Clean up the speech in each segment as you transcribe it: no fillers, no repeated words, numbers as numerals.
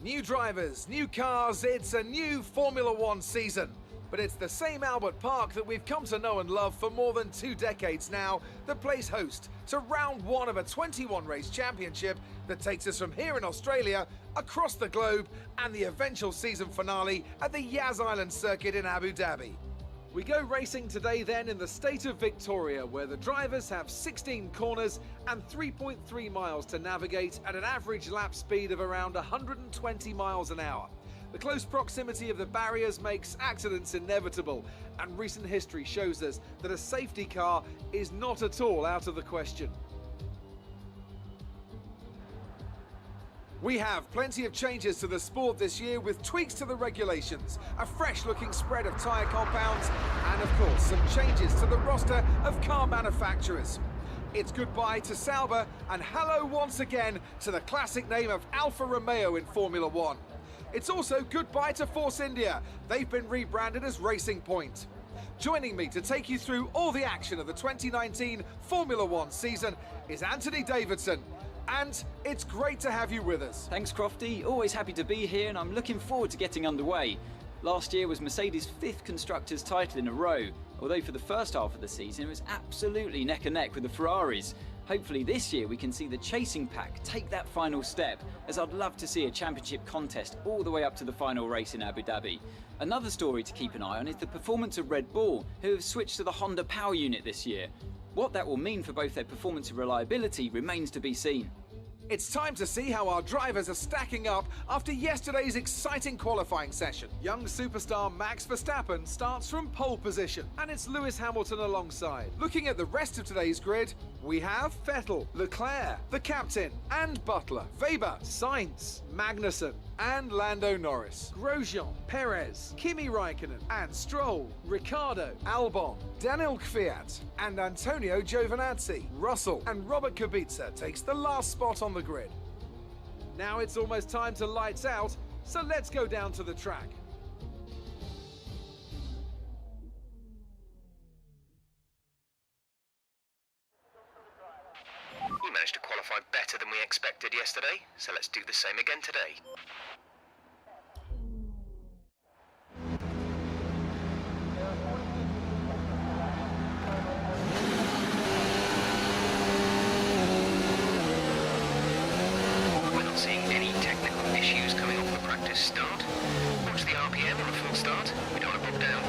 New drivers, new cars, it's a new Formula One season. But it's the same Albert Park that we've come to know and love for more than 2 decades now that plays host to round 1 of a 21-race championship that takes us from here in Australia across the globe and the eventual season finale at the Yas Island circuit in Abu Dhabi. We go racing today then in the state of Victoria, where the drivers have 16 corners and 3.3 miles to navigate at an average lap speed of around 120 miles an hour. The close proximity of the barriers makes accidents inevitable, and recent history shows us that a safety car is not at all out of the question. We have plenty of changes to the sport this year, with tweaks to the regulations, a fresh-looking spread of tyre compounds, and of course some changes to the roster of car manufacturers. It's goodbye to Sauber and hello once again to the classic name of Alfa Romeo in Formula One. It's also goodbye to Force India. They've been rebranded as Racing Point. Joining me to take you through all the action of the 2019 Formula One season is Anthony Davidson. And it's great to have you with us. Thanks, Crofty. Always happy to be here, and I'm looking forward to getting underway. Last year was Mercedes' 5th Constructors' title in a row, although for the first half of the season it was absolutely neck and neck with the Ferraris. Hopefully this year we can see the chasing pack take that final step, as I'd love to see a championship contest all the way up to the final race in Abu Dhabi. Another story to keep an eye on is the performance of Red Bull, who have switched to the Honda power unit this year. What that will mean for both their performance and reliability remains to be seen. It's time to see how our drivers are stacking up after yesterday's exciting qualifying session. Young superstar Max Verstappen starts from pole position, and it's Lewis Hamilton alongside. Looking at the rest of today's grid, we have Vettel, Leclerc, the captain, and Butler, Weber, Sainz, Magnussen, and Lando Norris, Grosjean, Perez, Kimi Raikkonen, and Stroll, Ricciardo, Albon, Daniel Kvyat, and Antonio Giovinazzi. Russell and Robert Kubica takes the last spot on the grid. Now it's almost time to lights out, so let's go down to the track. We managed to qualify better than we expected yesterday, so let's do the same again today. We're not seeing any technical issues coming off the practice start. Watch the RPM on a full start. We don't want to bog down.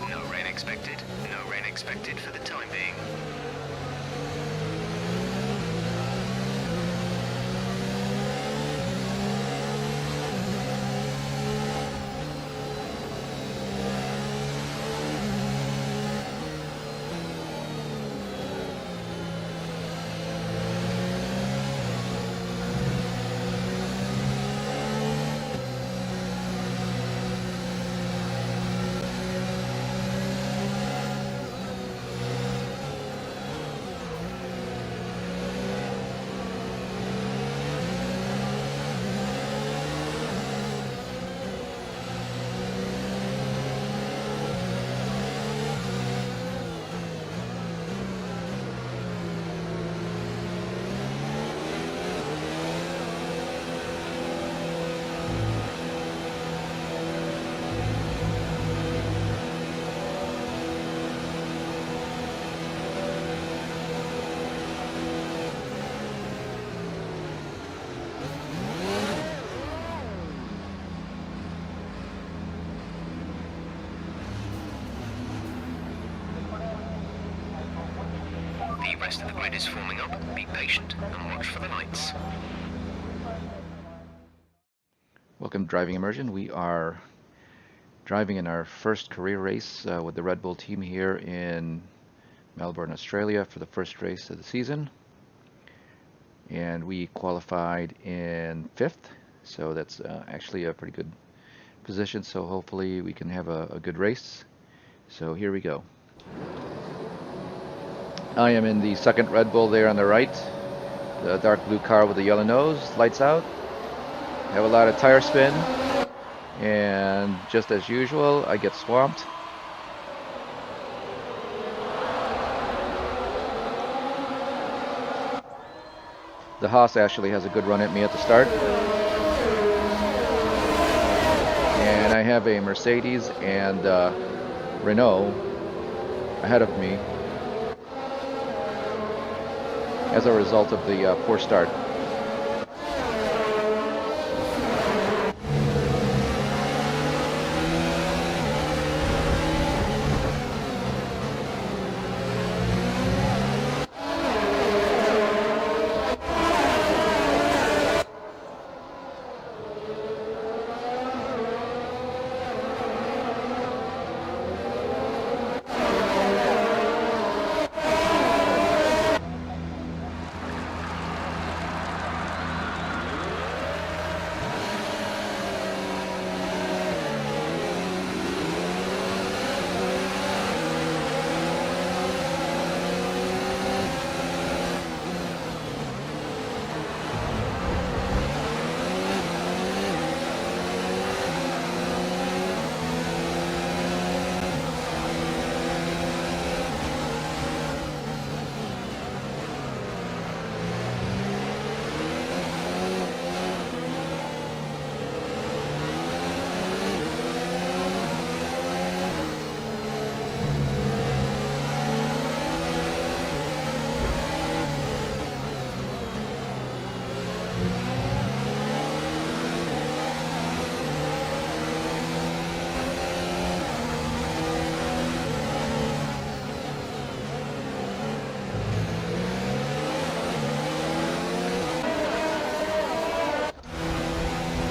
No rain expected for the time being. The rest of the grid is forming up. Be patient and watch for the lights. Welcome to Driving Immersion. We are driving in our first career race with the Red Bull team here in Melbourne, Australia for the first race of the season. And we qualified in 5th, so that's actually a pretty good position, so hopefully we can have a good race. So here we go. I am in the second Red Bull there on the right, the dark blue car with the yellow nose, lights out. Have a lot of tire spin, and just as usual, I get swamped. The Haas actually has a good run at me at the start. And I have a Mercedes and Renault ahead of me as a result of the poor start.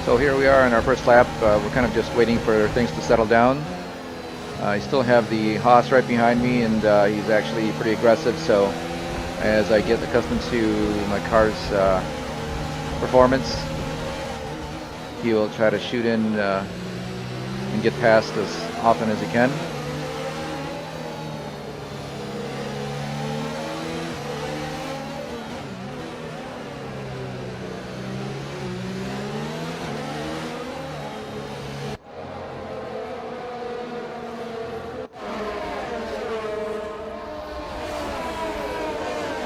So here we are in our first lap. We're kind of just waiting for things to settle down. I still have the Haas right behind me, and he's actually pretty aggressive, so as I get accustomed to my car's performance, he will try to shoot in and get past as often as he can.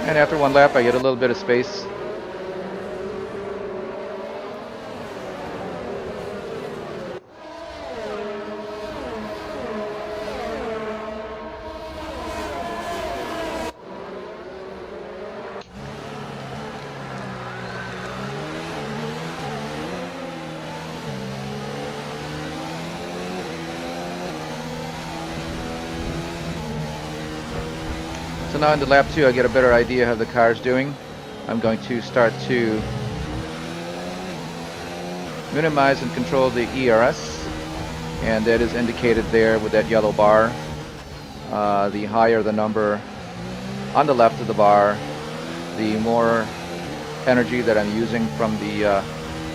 And after one lap, I get a little bit of space. So now into lap 2, I get a better idea how the car's doing. I'm going to start to minimize and control the ERS, and that is indicated there with that yellow bar. The higher the number on the left of the bar, the more energy that I'm using from the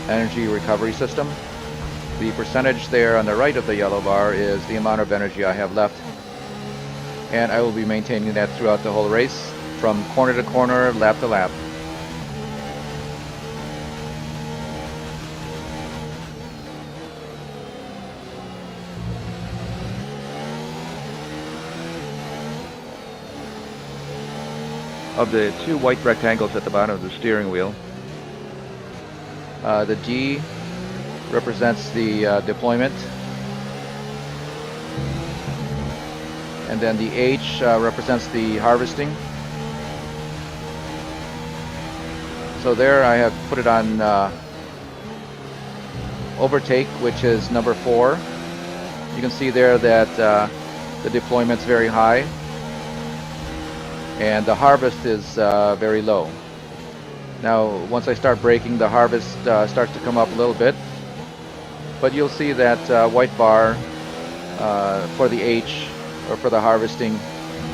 energy recovery system. The percentage there on the right of the yellow bar is the amount of energy I have left. And I will be maintaining that throughout the whole race, from corner to corner, lap to lap. Of the two white rectangles at the bottom of the steering wheel, the D represents the deployment, and then the H represents the harvesting. So there I have put it on overtake, which is number 4. You can see there that the deployment's very high and the harvest is very low. Now once I start braking, the harvest starts to come up a little bit, but you'll see that white bar for the H, or for the harvesting,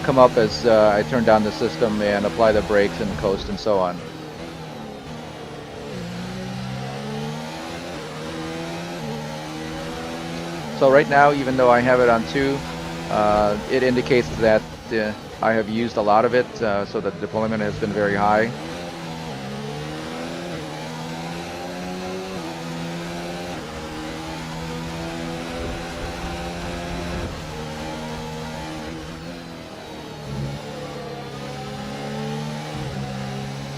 come up as I turn down the system and apply the brakes and coast and so on. So right now, even though I have it on 2, it indicates that I have used a lot of it, so the deployment has been very high.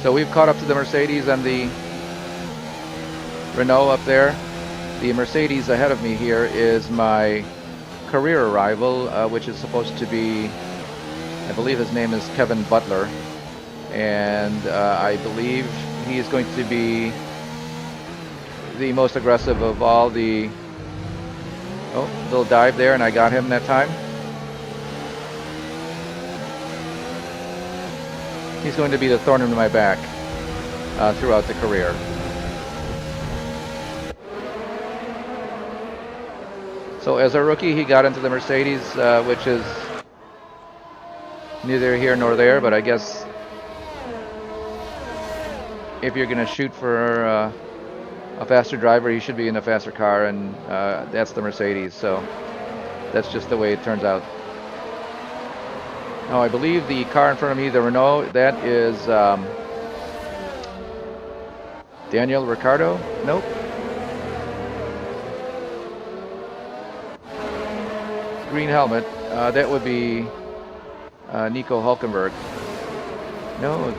So we've caught up to the Mercedes and the Renault up there. The Mercedes ahead of me here is my career arrival, which is supposed to be, I believe his name is Kevin Butler, and I believe he is going to be the most aggressive of all the... Oh, little dive there, and I got him that time. He's going to be the thorn in my back throughout the career. So as a rookie, he got into the Mercedes, which is neither here nor there, but I guess if you're going to shoot for a faster driver, he should be in a faster car, and that's the Mercedes, so that's just the way it turns out. Now I believe the car in front of me, the Renault, that is Daniel Ricciardo? Nope. Green helmet, that would be Nico Hulkenberg. No.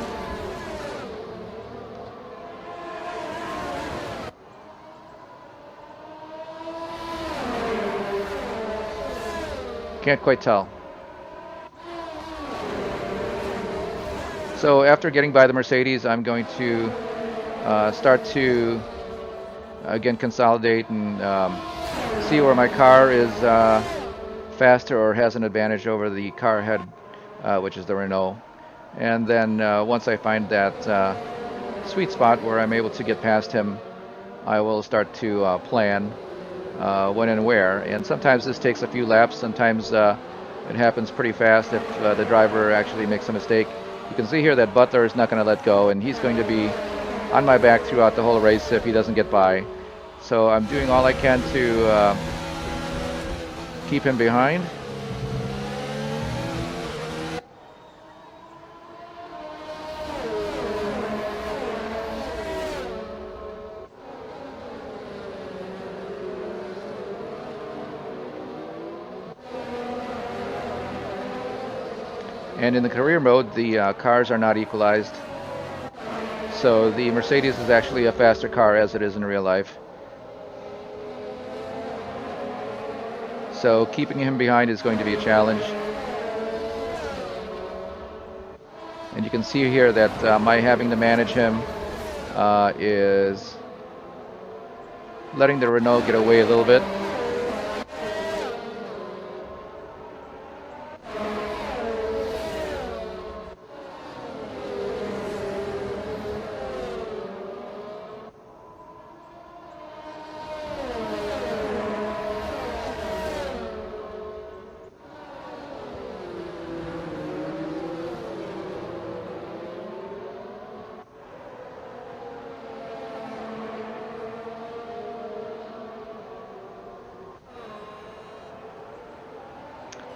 Can't quite tell. So after getting by the Mercedes, I'm going to start to again consolidate and see where my car is faster or has an advantage over the car ahead, which is the Renault. And then once I find that sweet spot where I'm able to get past him, I will start to plan when and where. And sometimes this takes a few laps. Sometimes it happens pretty fast if the driver actually makes a mistake. You can see here that Butler is not going to let go, and he's going to be on my back throughout the whole race if he doesn't get by. So I'm doing all I can to keep him behind. And in the career mode, the cars are not equalized. So the Mercedes is actually a faster car as it is in real life. So keeping him behind is going to be a challenge. And you can see here that my having to manage him is letting the Renault get away a little bit.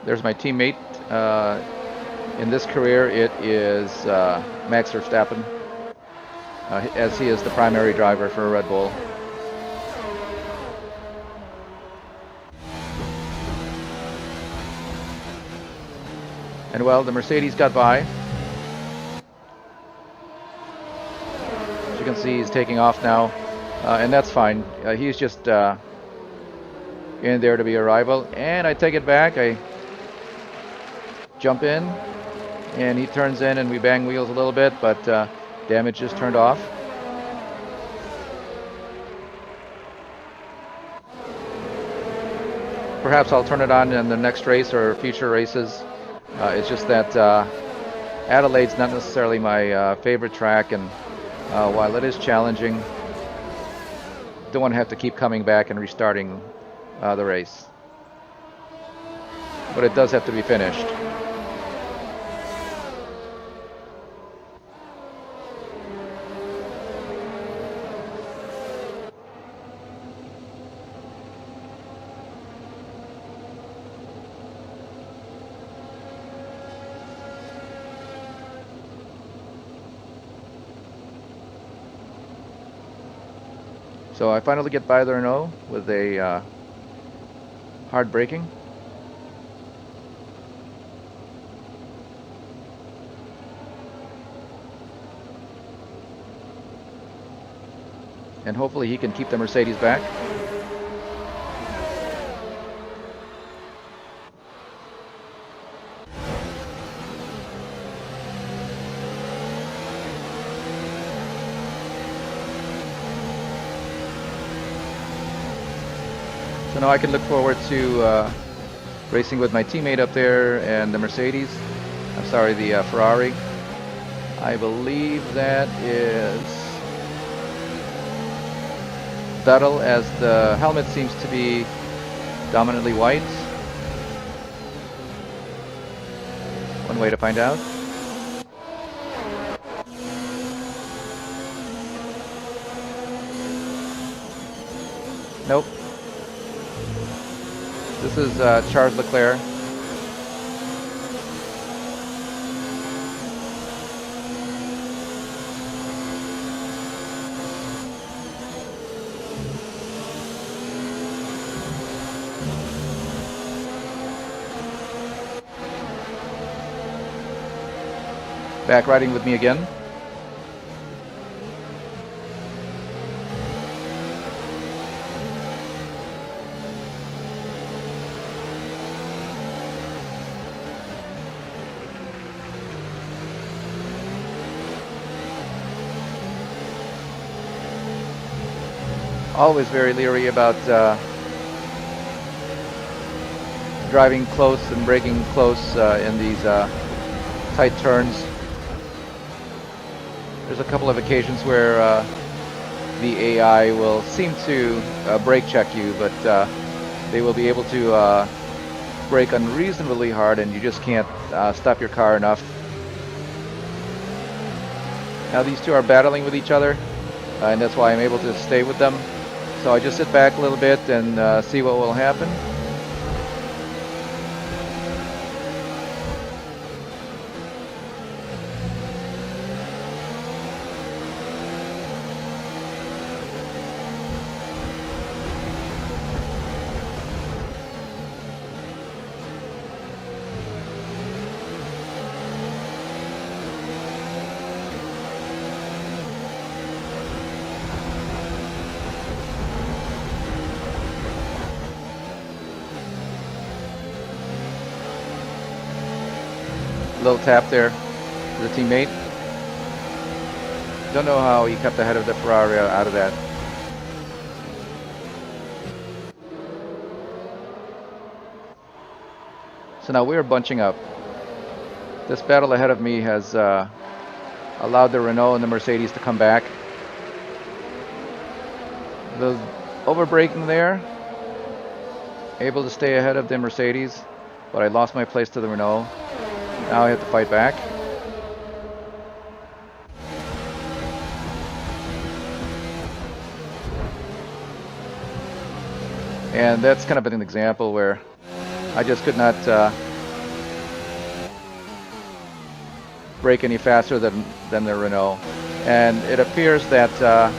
There's my teammate. In this career, it is Max Verstappen, as he is the primary driver for Red Bull. And well, the Mercedes got by. As you can see, he's taking off now, and that's fine. He's just in there to be a rival. And I take it back. I jump in, and he turns in, and we bang wheels a little bit, but damage just turned off. Perhaps I'll turn it on in the next race or future races. It's just that Adelaide's not necessarily my favorite track, and while it is challenging, don't want to have to keep coming back and restarting the race. But it does have to be finished. So I finally get by the Renault with a hard braking. And hopefully he can keep the Mercedes back. So now I can look forward to racing with my teammate up there and the Mercedes. I'm sorry, the Ferrari. I believe that is Vettel, as the helmet seems to be dominantly white. One way to find out. Nope. This is Charles Leclerc. Back riding with me again. Always very leery about driving close and braking close in these tight turns. There's a couple of occasions where the AI will seem to brake check you, but they will be able to brake unreasonably hard, and you just can't stop your car enough. Now these two are battling with each other, and that's why I'm able to stay with them. So I just sit back a little bit and see what will happen. Little tap there to the teammate. Don't know how he kept ahead of the Ferrari out of that. So now we're bunching up. This battle ahead of me has allowed the Renault and the Mercedes to come back. The overbraking there, able to stay ahead of the Mercedes, but I lost my place to the Renault. Now I have to fight back. And that's kind of an example where I just could not brake any faster than the Renault. And it appears that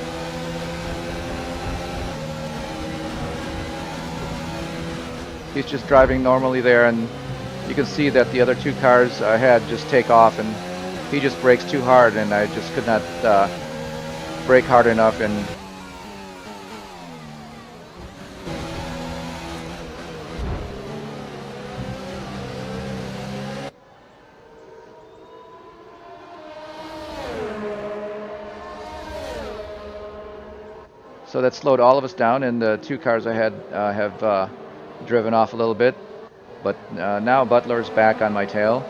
he's just driving normally there, and you can see that the other two cars ahead just take off, and he just brakes too hard, and I just could not brake hard enough. And so that slowed all of us down, and the two cars ahead have driven off a little bit. But now Butler's back on my tail.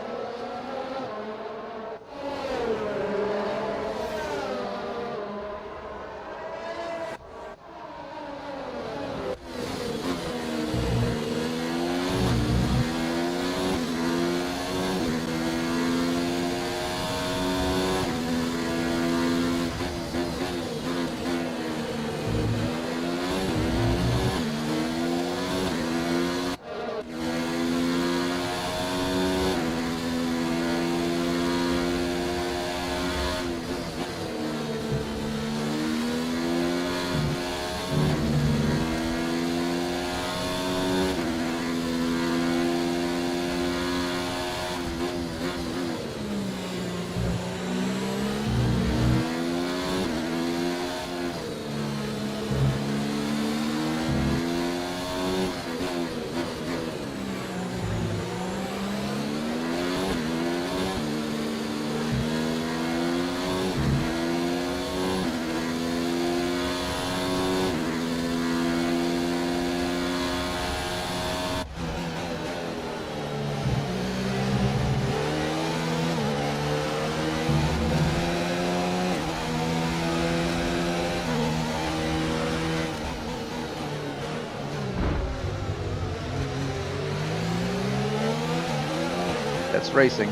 That's racing.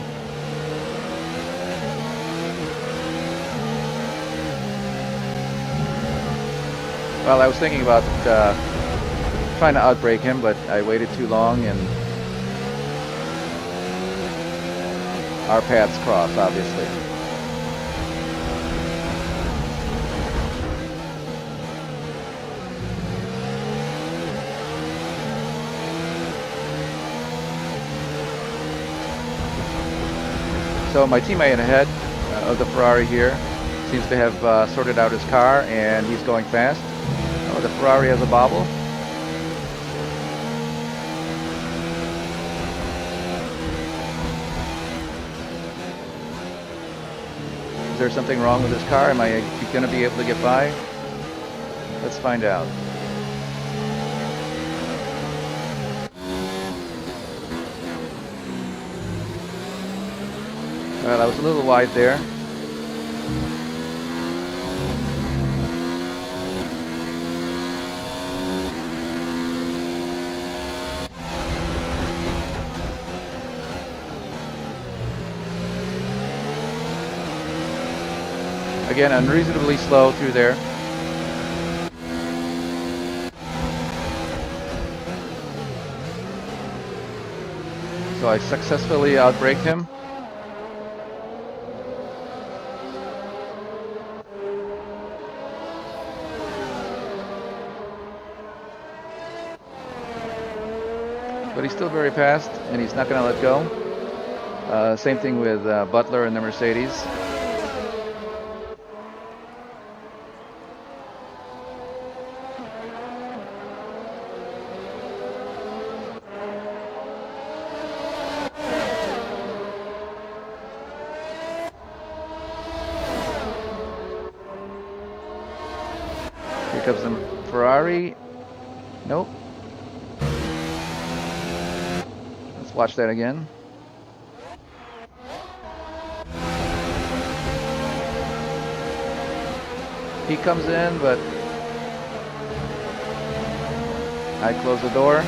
Well, I was thinking about trying to outbrake him, but I waited too long and our paths cross, obviously. So my teammate ahead of the Ferrari here seems to have sorted out his car, and he's going fast. Oh, the Ferrari has a bobble. Is there something wrong with his car? Am I going to be able to get by? Let's find out. Well, I was a little wide there. Again, unreasonably slow through there. So I successfully outbraked him. But he's still very fast, and he's not going to let go. Same thing with Butler and the Mercedes. Here comes the Ferrari. Nope. Let's watch that again. He comes in, but I close the door.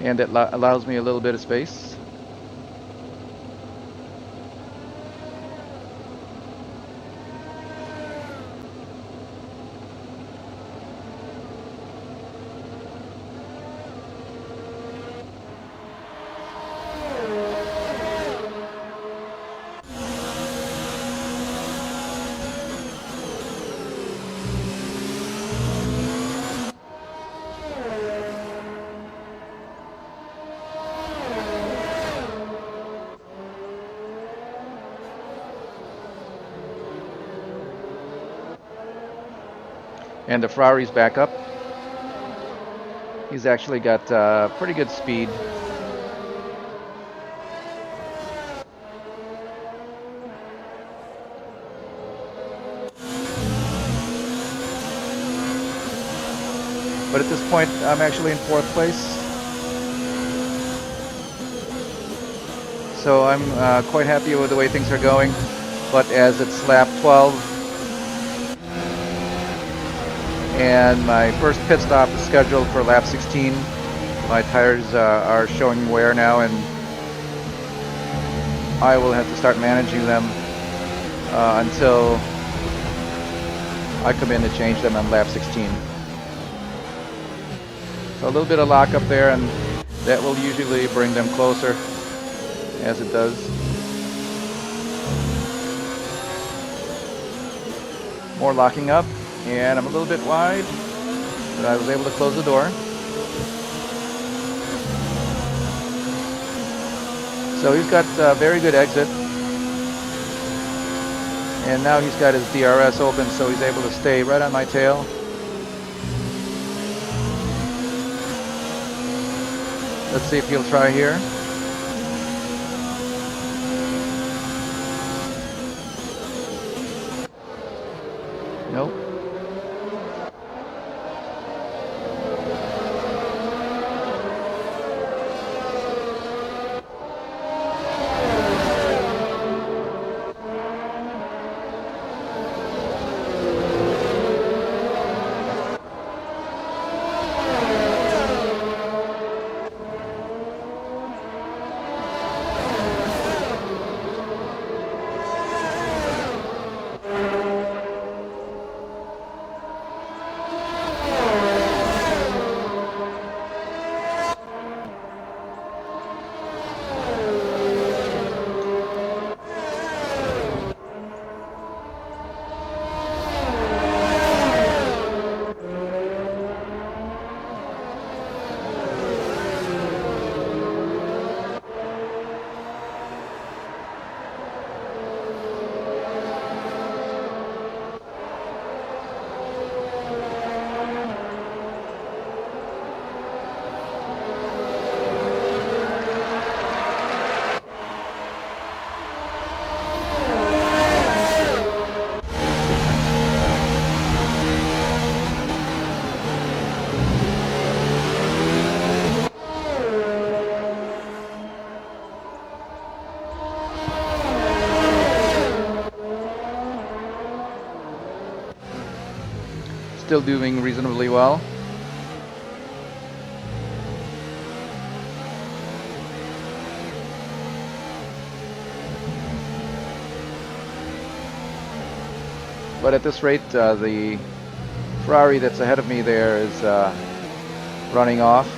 And it allows me a little bit of space. And the Ferrari's back up. He's actually got pretty good speed. But at this point, I'm actually in 4th place. So I'm quite happy with the way things are going. But as it's lap 12, and my first pit stop is scheduled for lap 16. My tires are showing wear now, and I will have to start managing them until I come in to change them on lap 16. So a little bit of lock up there, and that will usually bring them closer, as it does. More locking up. And I'm a little bit wide, but I was able to close the door. So he's got a very good exit. And now he's got his DRS open, so he's able to stay right on my tail. Let's see if he'll try here. Nope. still doing reasonably well. But at this rate, the Ferrari that's ahead of me there is running off.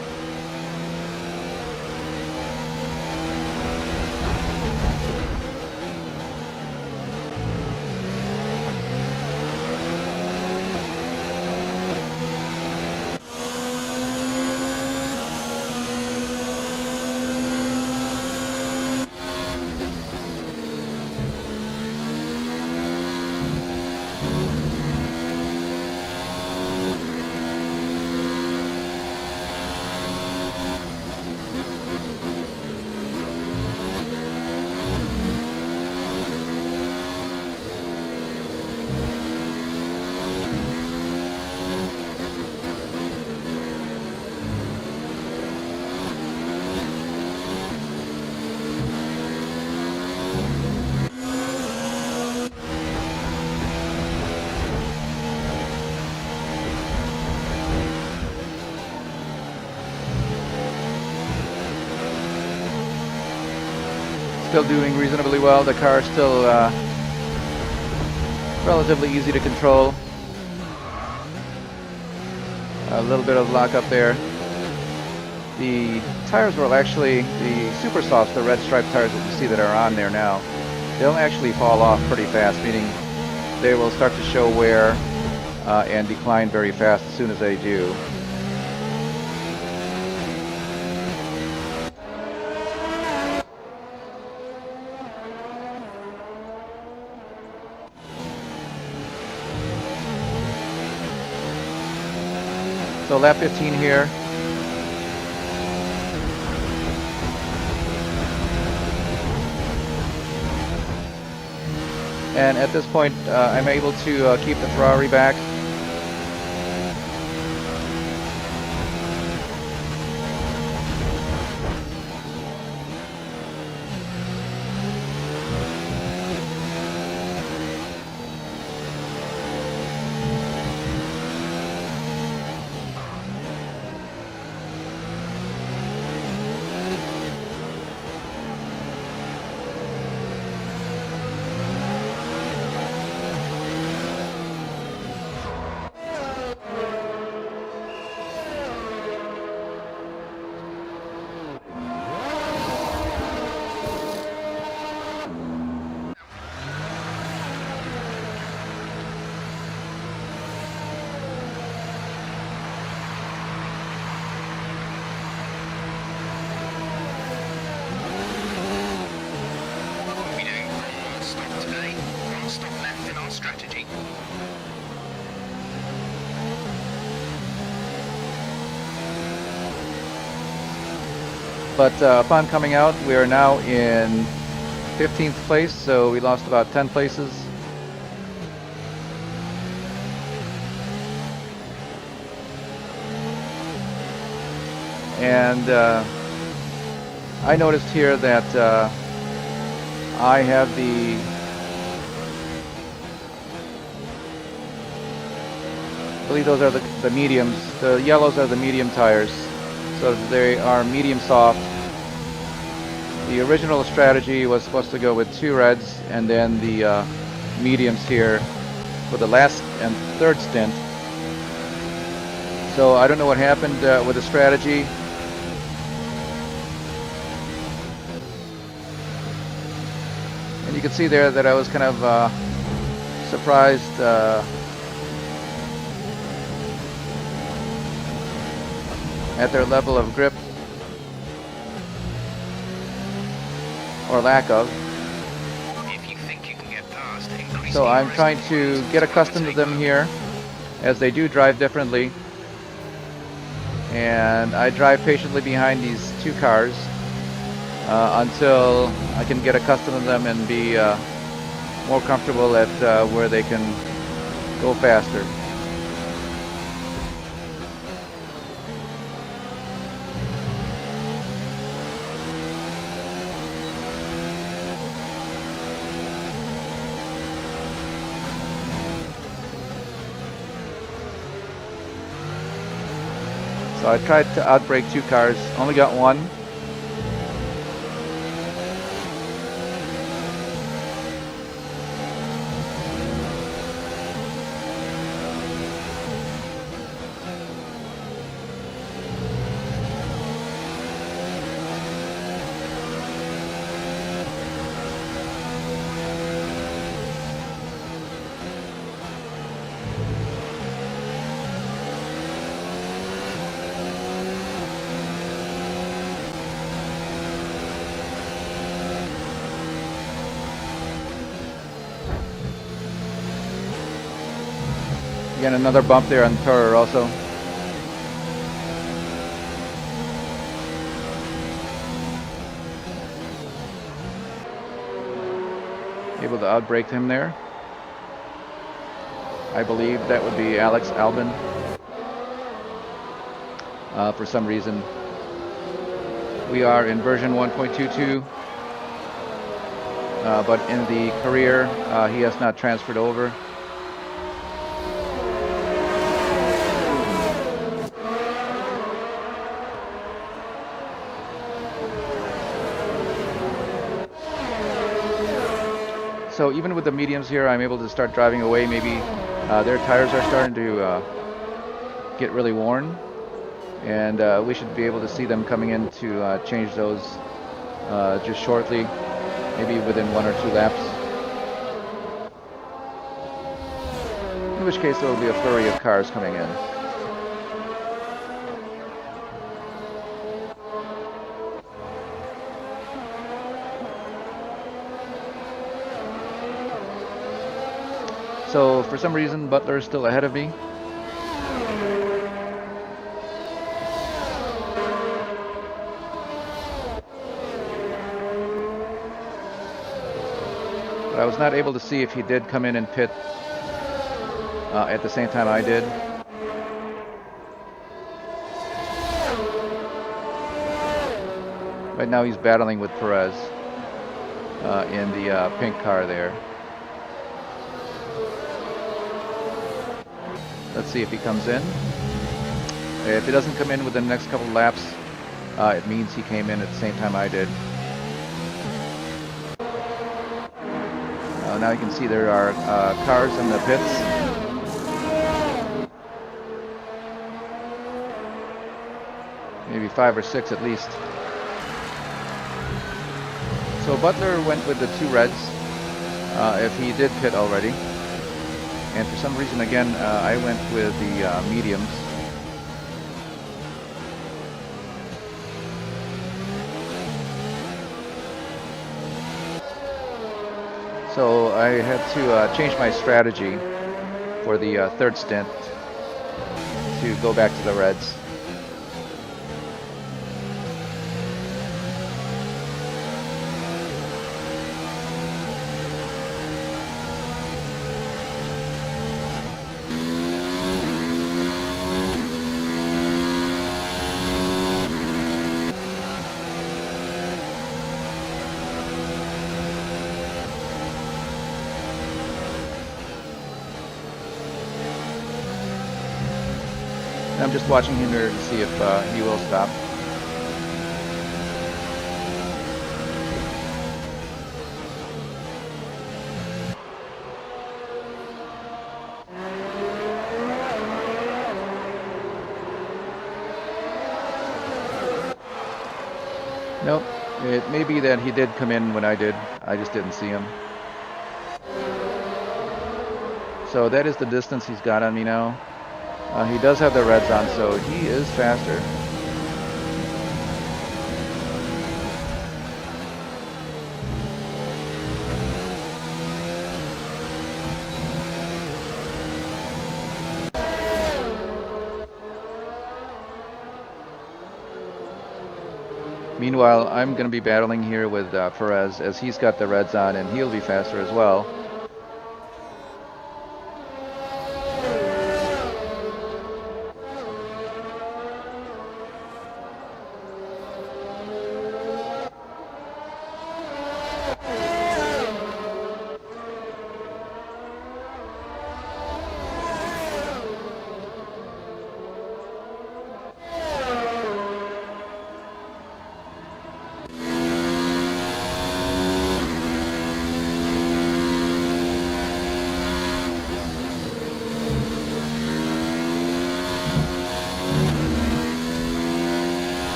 Still doing reasonably well. The car is still relatively easy to control. A little bit of lock up there. The tires will actually, the super softs, the red striped tires that you see that are on there now, they'll actually fall off pretty fast, meaning they will start to show wear and decline very fast as soon as they do. So lap 15 here. And at this point, I'm able to keep the Ferrari back. But upon coming out, we are now in 15th place, so we lost about 10 places. And I noticed here that I have I believe those are the mediums. The yellows are the medium tires. So they are medium soft. The original strategy was supposed to go with 2 reds and then the mediums here for the last and third stint. So I don't know what happened with the strategy. And you can see there that I was kind of surprised at their level of grip, or lack of. If you think you can get past, increase so I'm trying to get accustomed to them here, as they do drive differently. And I drive patiently behind these 2 cars until I can get accustomed to them and be more comfortable at where they can go faster. So I tried to outbrake 2 cars, only got 1. Again, another bump there on the Tourer also. Able to outbrake him there. I believe that would be Alex Albin. For some reason, we are in version 1.22, but in the career, he has not transferred over. So even with the mediums here, I'm able to start driving away. Maybe their tires are starting to get really worn, and we should be able to see them coming in to change those just shortly, maybe within 1 or 2 laps. In which case there will be a flurry of cars coming in. So for some reason, Butler is still ahead of me. But I was not able to see if he did come in and pit at the same time I did. Right now he's battling with Perez in the pink car there. Let's see if he comes in. If he doesn't come in within the next couple of laps, it means he came in at the same time I did. Now you can see there are cars in the pits. Maybe 5 or 6 at least. So Butler went with the 2 reds, if he did pit already. And for some reason, again, I went with the mediums. So I had to change my strategy for the 3rd stint to go back to the reds. I'm just watching him here to see if he will stop. Nope. It may be that he did come in when I did. I just didn't see him. So that is the distance he's got on me now. He does have the reds on, so he is faster. Meanwhile, I'm going to be battling here with Perez, as he's got the reds on and he'll be faster as well.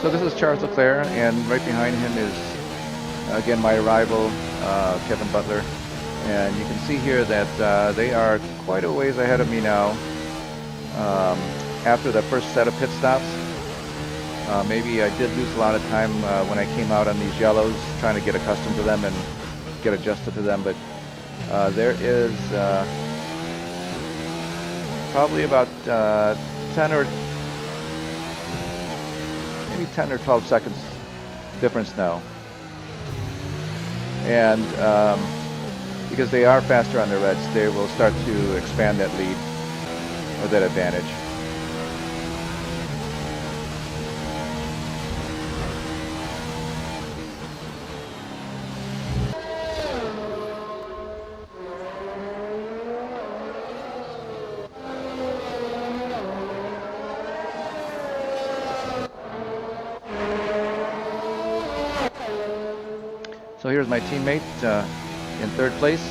So this is Charles Leclerc, and right behind him is, again, my rival, Kevin Butler. And you can see here that they are quite a ways ahead of me now. After the first set of pit stops, maybe I did lose a lot of time when I came out on these yellows, trying to get accustomed to them and get adjusted to them. But there is probably about 10 or 12 seconds difference now. And because they are faster on the reds, they will start to expand that lead or that advantage. So here's my teammate in third place.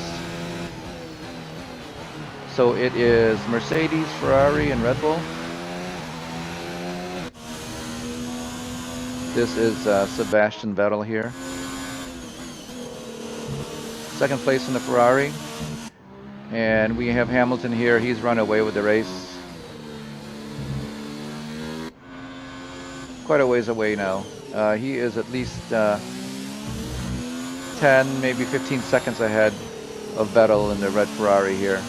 So it is Mercedes, Ferrari, and Red Bull. This is Sebastian Vettel here. Second place in the Ferrari. And we have Hamilton here. He's run away with the race. Quite a ways away now. He is at least 10, maybe 15 seconds ahead of Vettel in the red Ferrari here.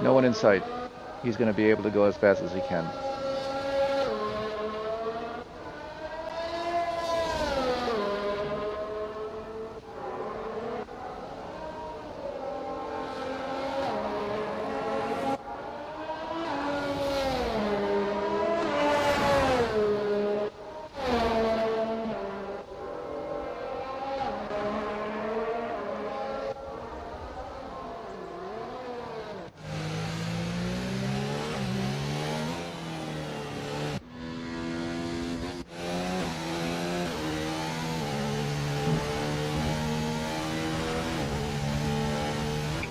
No one in sight. He's going to be able to go as fast as he can.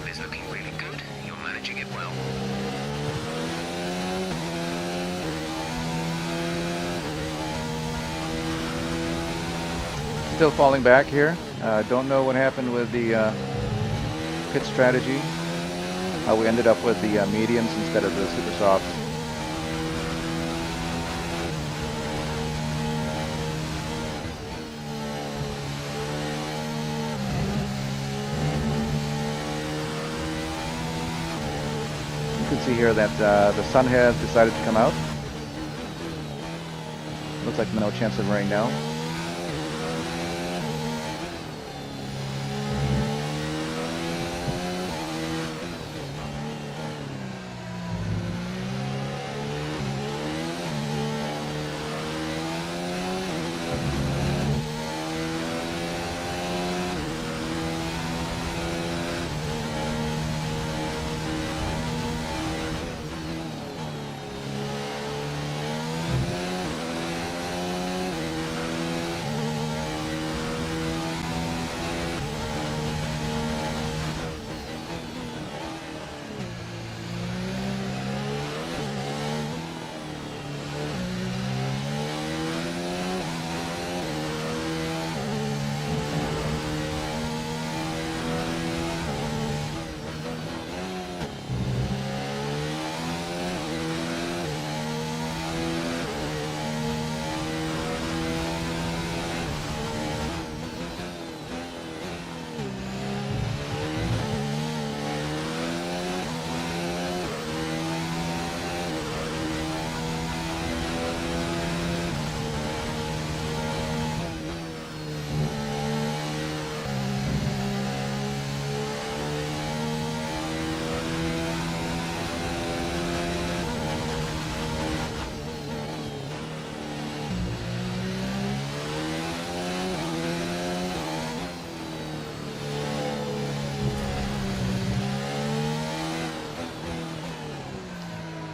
It's looking really good. You're managing it well. Still falling back here. Don't know what happened with the pit strategy. How we ended up with the mediums instead of the super softs. You can see here that the sun has decided to come out. Looks like no chance of rain now.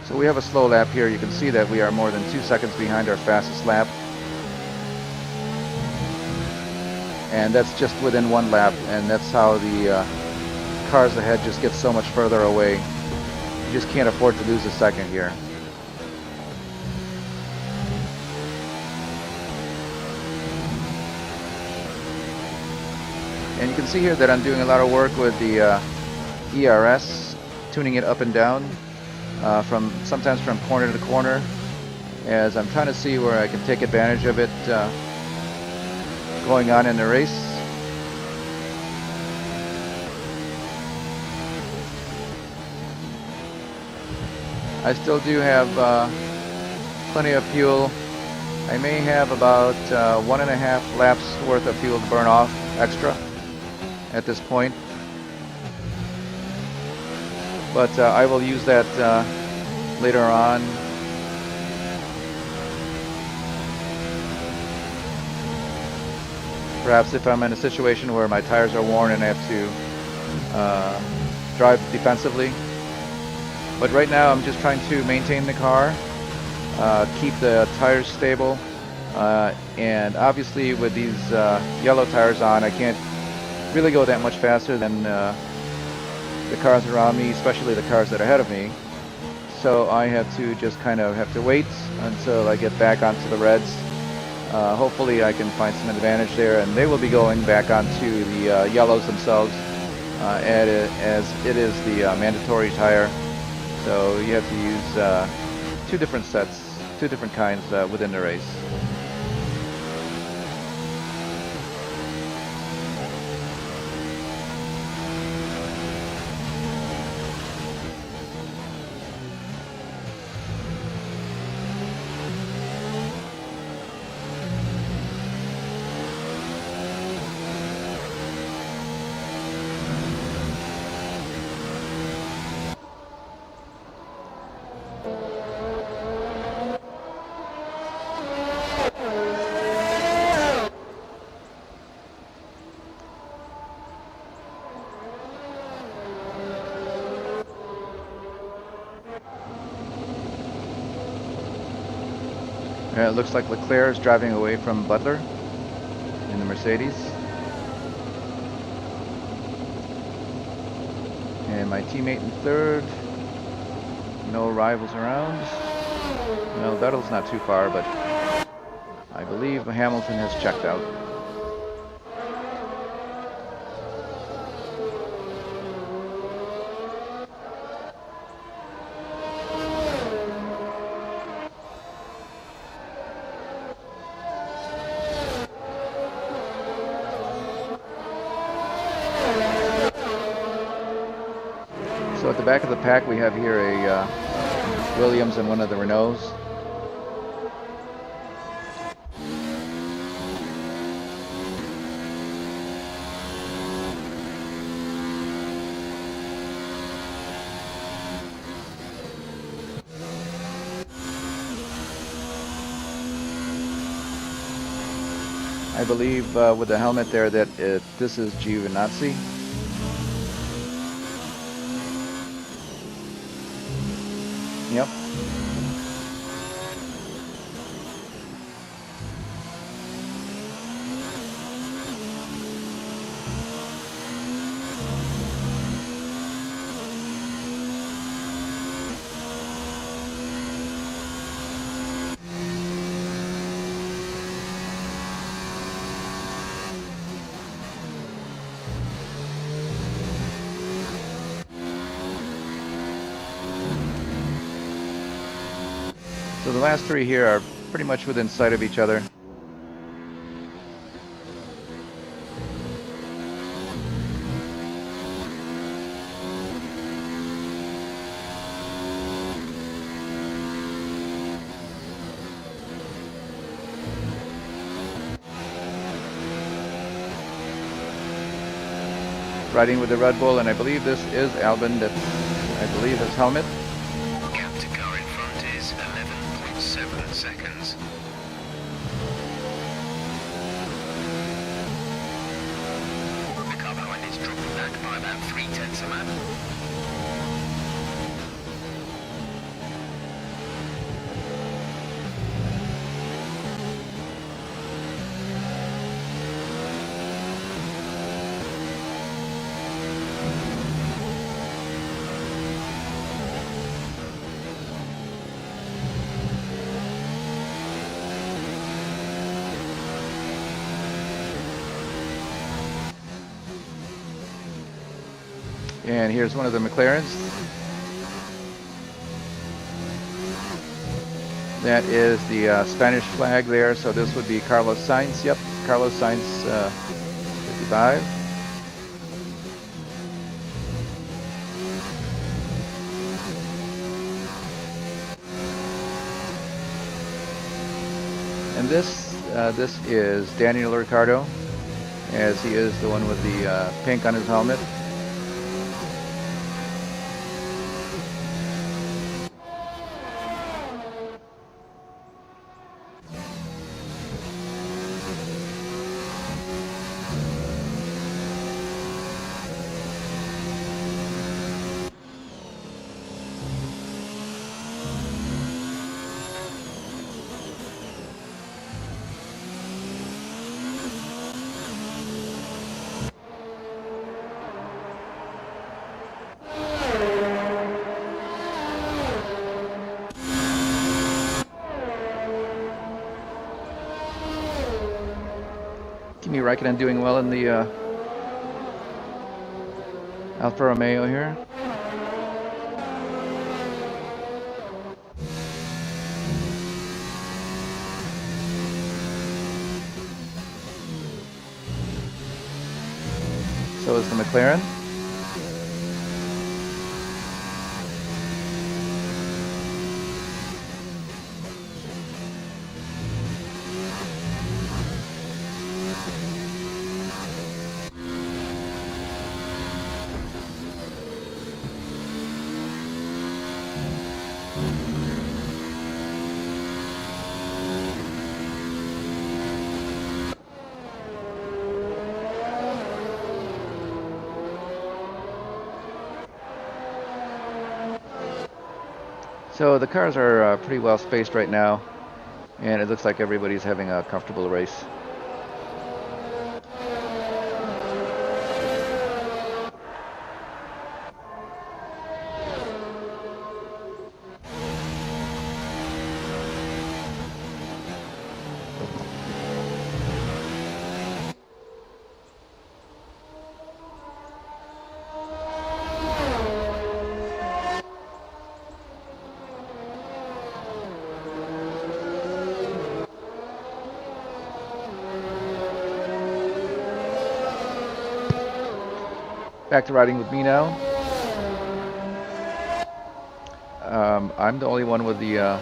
So we have a slow lap here. You can see that we are more than 2 seconds behind our fastest lap. And that's just within 1 lap, and that's how the cars ahead just get so much further away. You just can't afford to lose a second here. And you can see here that I'm doing a lot of work with the ERS, tuning it up and down, sometimes from corner to corner, as I'm trying to see where I can take advantage of it going on in the race. I still do have plenty of fuel. I may have about 1.5 laps worth of fuel to burn off extra at this point, but I will use that later on. Perhaps if I'm in a situation where my tires are worn and I have to drive defensively. But right now I'm just trying to maintain the car, keep the tires stable, and obviously with these yellow tires on, I can't really go that much faster than the cars around me, especially the cars that are ahead of me. So I have to just kind of have to wait until I get back onto the reds. Hopefully I can find some advantage there, and they will be going back onto the yellows themselves, as it is the mandatory tire. So you have to use 2 different sets, 2 different kinds within the race. It looks like Leclerc is driving away from Butler in the Mercedes. And my teammate in 3rd. No rivals around. No, Vettel's not too far, but I believe Hamilton has checked out. So at the back of the pack we have here a Williams and one of the Renaults. I believe with the helmet there that this is Giovinazzi. Yep. So the last 3 here are pretty much within sight of each other. Riding with the Red Bull, and I believe this is Albon, that I believe his helmet. Gap to car in front is 11.7 seconds. The car behind is dropping back by about 0.3 of a lap. And here's one of the McLarens. That is the Spanish flag there, so this would be Carlos Sainz. Yep, Carlos Sainz 55. And this is Daniel Ricciardo, as he is the one with the pink on his helmet. Kimi Räikkönen doing well in the Alfa Romeo here. So is the McLaren. So the cars are pretty well spaced right now, and it looks like everybody's having a comfortable race. Back to riding with me now. I'm the only one with the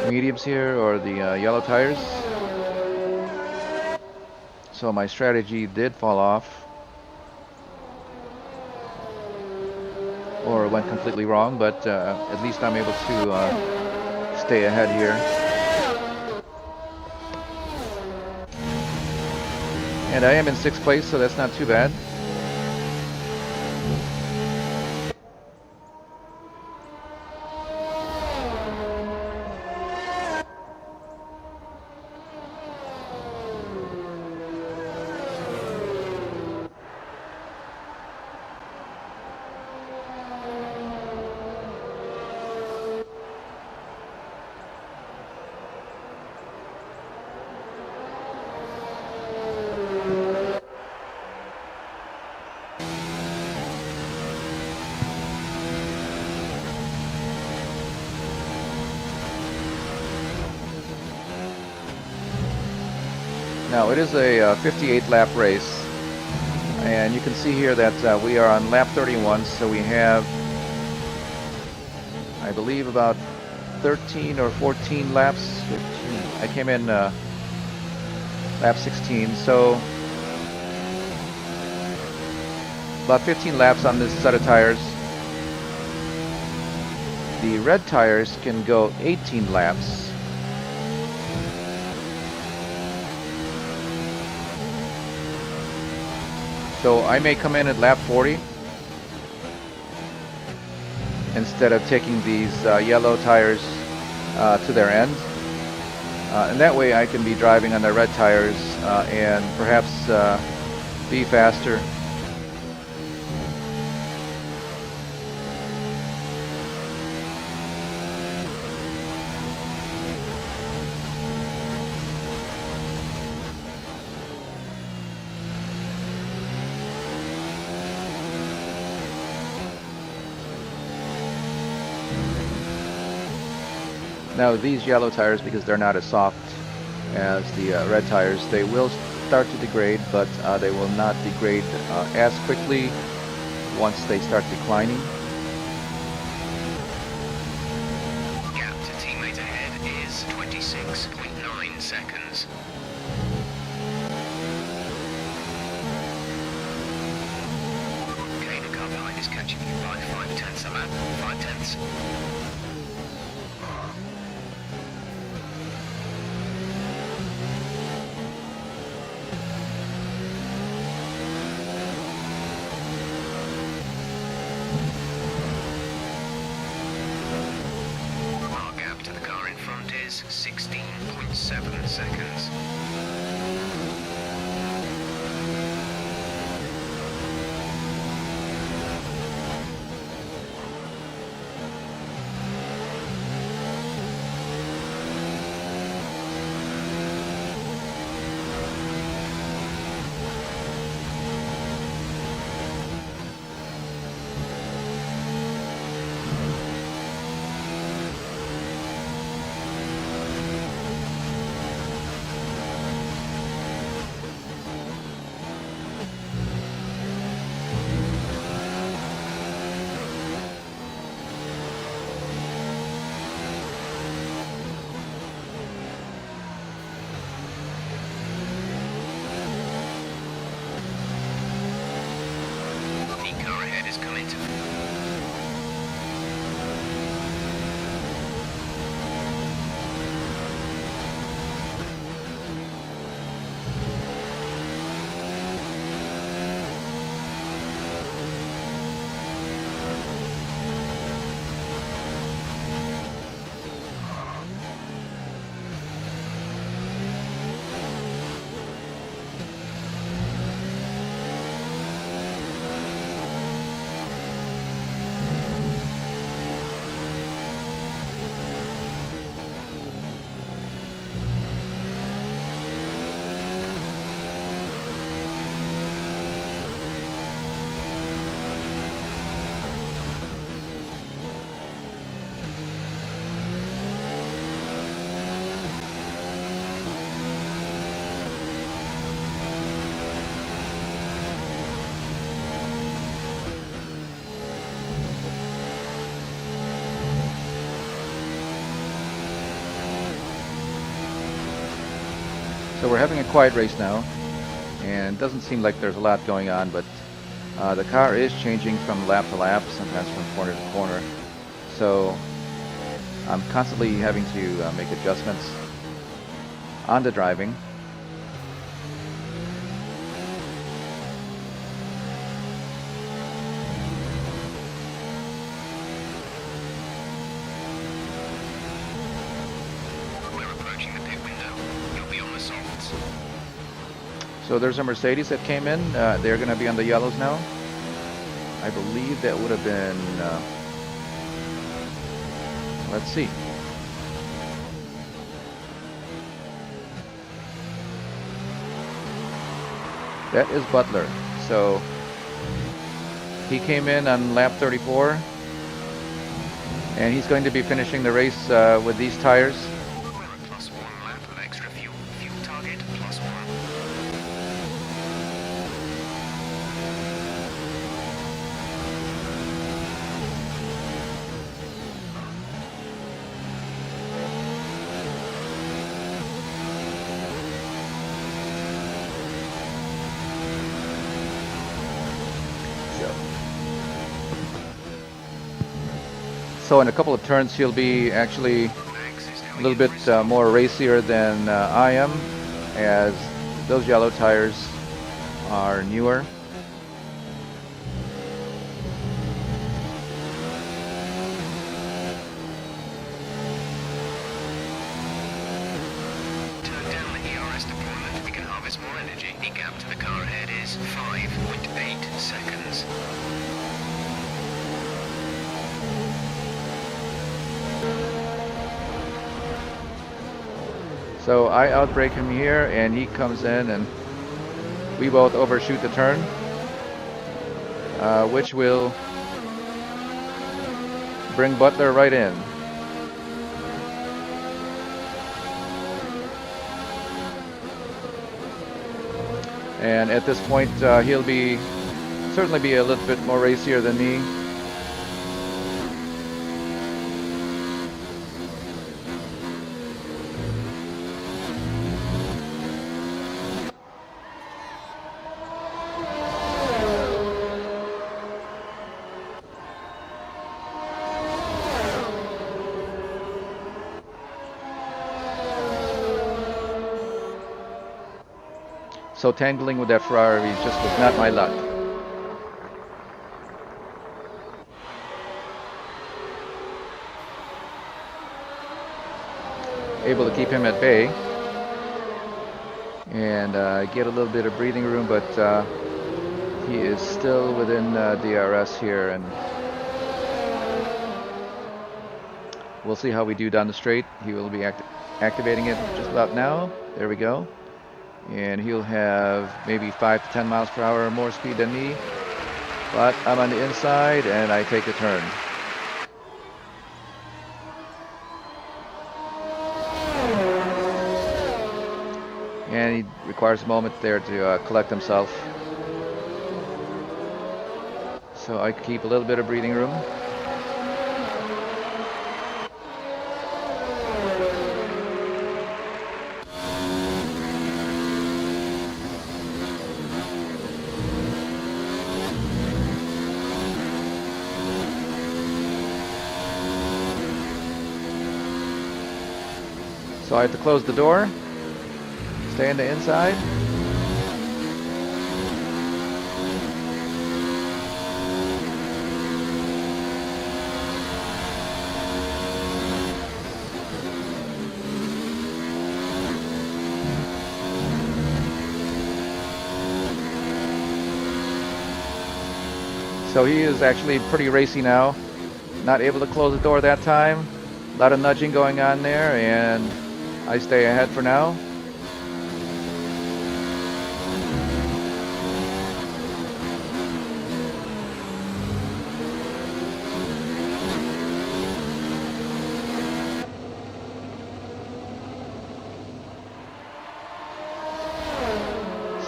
mediums here, or the yellow tires. So my strategy did fall off, or went completely wrong, but at least I'm able to stay ahead here. And I am in 6th place, so that's not too bad. Now it is a 58 lap race, and you can see here that we are on lap 31, so we have, I believe, about 13 or 14 laps. 15. I came in lap 16, so about 15 laps on this set of tires. The red tires can go 18 laps. So I may come in at lap 40 instead of taking these yellow tires to their end. And that way I can be driving on the red tires and perhaps be faster. Now these yellow tires, because they're not as soft as the red tires, they will start to degrade, but they will not degrade as quickly once they start declining. Gap to teammate ahead is 26.9 seconds. Okay, the car behind is catching you by 5/10 a lap. 5/10. Our gap to the car in front is 16.7 seconds. The car ahead is coming to. So we're having a quiet race now, and it doesn't seem like there's a lot going on, but the car is changing from lap to lap, sometimes from corner to corner. So I'm constantly having to make adjustments on the driving. We're approaching the pit window. You'll be on the softs. So there's a Mercedes that came in. They're going to be on the yellows now. I believe that would have been, let's see. That is Butler. So he came in on lap 34, and he's going to be finishing the race with these tires. We're at +1 lap of extra fuel. Fuel target +1. So in a couple of turns, he'll be actually Max is now a little bit more racier than I am, as those yellow tires are newer. Turn down the ERS deployment. We can harvest more energy. The gap to the car ahead is 5.8 seconds. So I outbrake him here, and he comes in, and we both overshoot the turn, which will bring Butler right in. And at this point, he'll certainly be a little bit more racier than me. So tangling with that Ferrari just was not my luck. Able to keep him at bay and get a little bit of breathing room, but he is still within DRS here, and we'll see how we do down the straight. He will be activating it just about now. There we go. And he'll have maybe 5 to 10 miles per hour more speed than me, but I'm on the inside and I take a turn. And he requires a moment there to collect himself, so I keep a little bit of breathing room. So I have to close the door, stay on the inside. So he is actually pretty racy now. Not able to close the door that time. A lot of nudging going on there, and I stay ahead for now.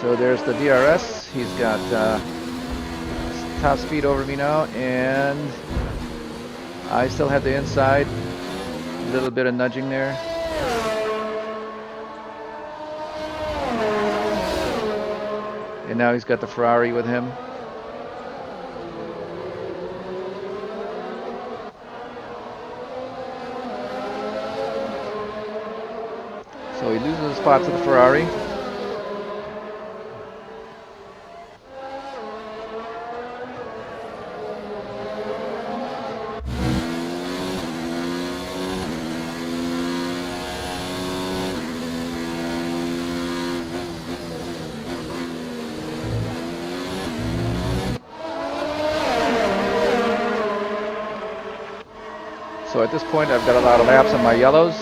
So there's the DRS. He's got top speed over me now, and I still have the inside. A little bit of nudging there. And now he's got the Ferrari with him. So he loses the spot to the Ferrari. So at this point, I've got a lot of laps on my yellows.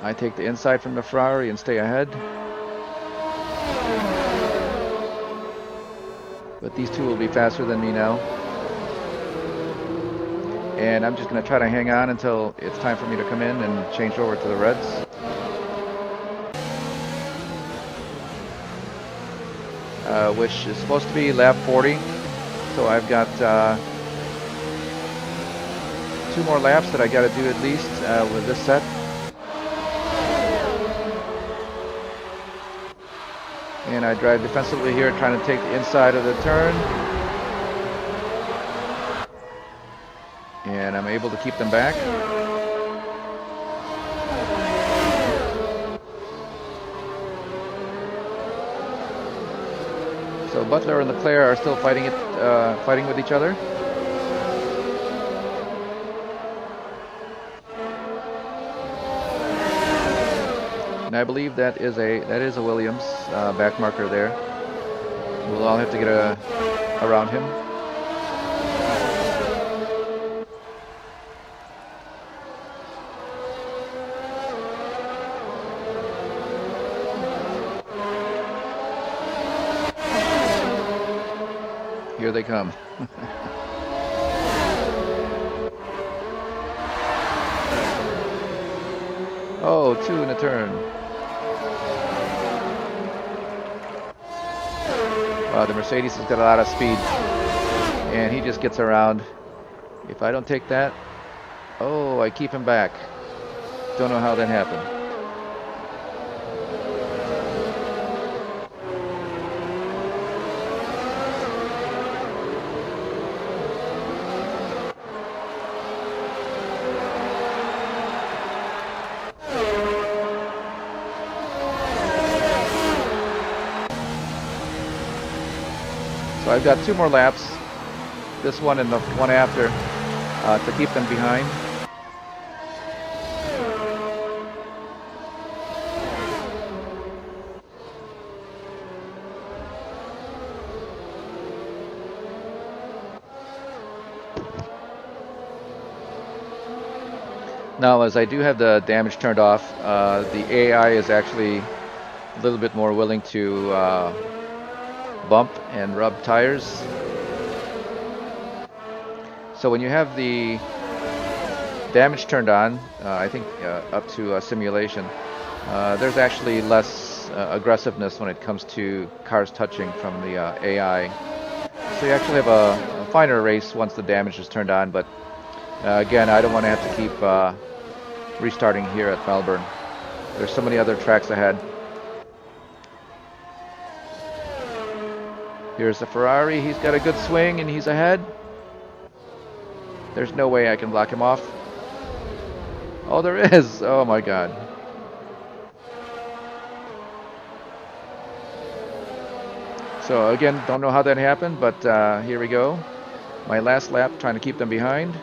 I take the inside from the Ferrari and stay ahead. But these two will be faster than me now. And I'm just going to try to hang on until it's time for me to come in and change over to the reds. Which is supposed to be lap 40. So I've got 2 more laps that I got to do at least with this set. And I drive defensively here, trying to take the inside of the turn. And I'm able to keep them back. So Butler and Leclerc are still fighting with each other. And I believe that is a Williams back marker there. We'll all have to get around him. Here they come. Oh, 2 in a turn. Wow, the Mercedes has got a lot of speed. And he just gets around. If I don't take that... Oh, I keep him back. Don't know how that happened. So I've got 2 more laps, this one and the one after, to keep them behind. Now, as I do have the damage turned off, the AI is actually a little bit more willing to bump and rub tires. So when you have the damage turned on, I think up to simulation, there's actually less aggressiveness when it comes to cars touching from the AI. So you actually have a finer race once the damage is turned on, but again, I don't want to have to keep restarting here at Melbourne. There's so many other tracks ahead. Here's the Ferrari. He's got a good swing and he's ahead. There's no way I can block him off. Oh, there is. Oh my God. So again, don't know how that happened, but here we go. My last lap, trying to keep them behind.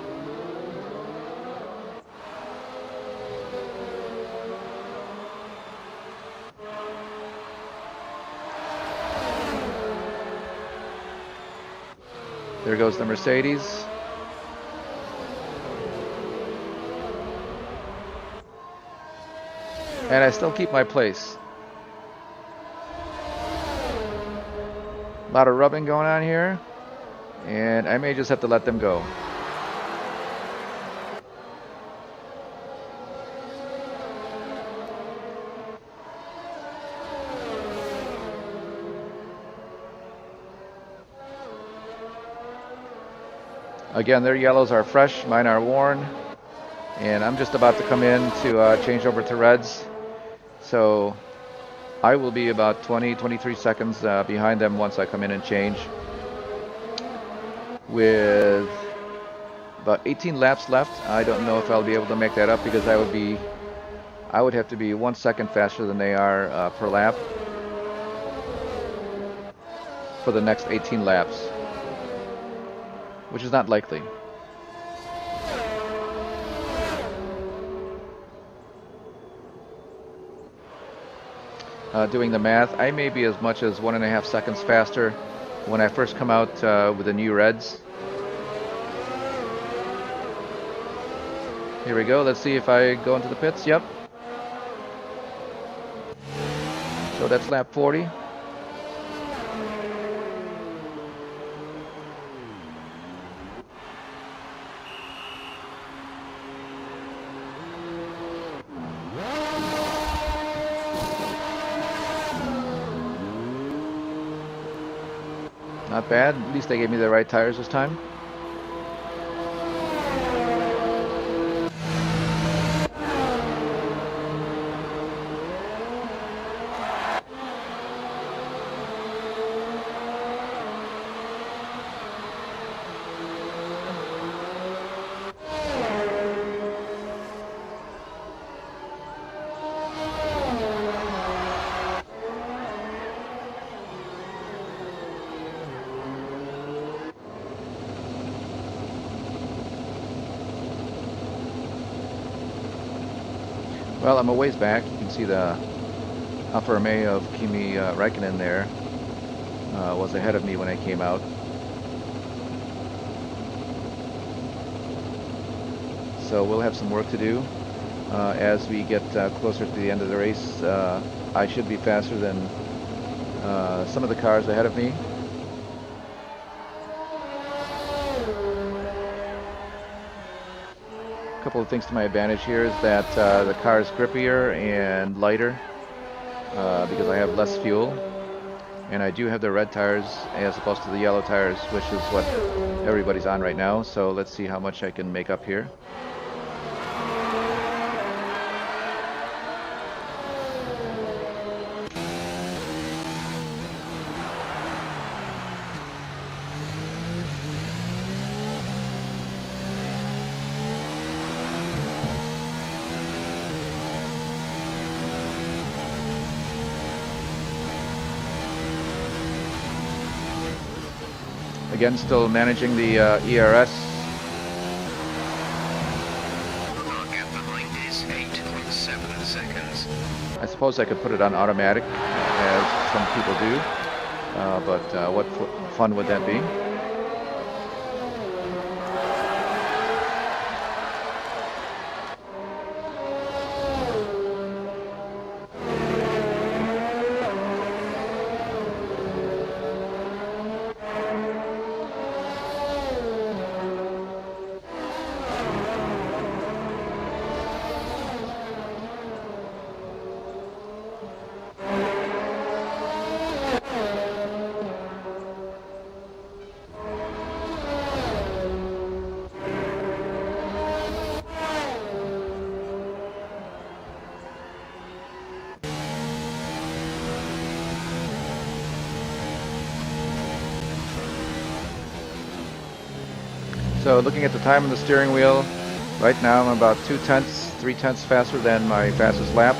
There goes the Mercedes. And I still keep my place. A lot of rubbing going on here. And I may just have to let them go. Again, their yellows are fresh, mine are worn. And I'm just about to come in to change over to reds. So I will be about 23 seconds behind them once I come in and change. With about 18 laps left, I don't know if I'll be able to make that up because I would have to be 1 second faster than they are per lap for the next 18 laps, which is not likely. Doing the math, I may be as much as 1.5 seconds faster when I first come out with the new reds. Here we go. Let's see if I go into the pits. Yep. So that's lap 40. Not bad. At least they gave me the right tires this time. Well, I'm a ways back. You can see the Alfa Romeo of Kimi Räikkönen there was ahead of me when I came out. So we'll have some work to do as we get closer to the end of the race. I should be faster than some of the cars ahead of me. A couple of things to my advantage here is that the car is grippier and lighter because I have less fuel. And I do have the red tires as opposed to the yellow tires, which is what everybody's on right now. So let's see how much I can make up here. Again, still managing the ERS. Our gap behind is 8.7 seconds. I suppose I could put it on automatic, as some people do, but what fun would that be? So looking at the time on the steering wheel, right now I'm about 2/10, 3/10 faster than my fastest lap.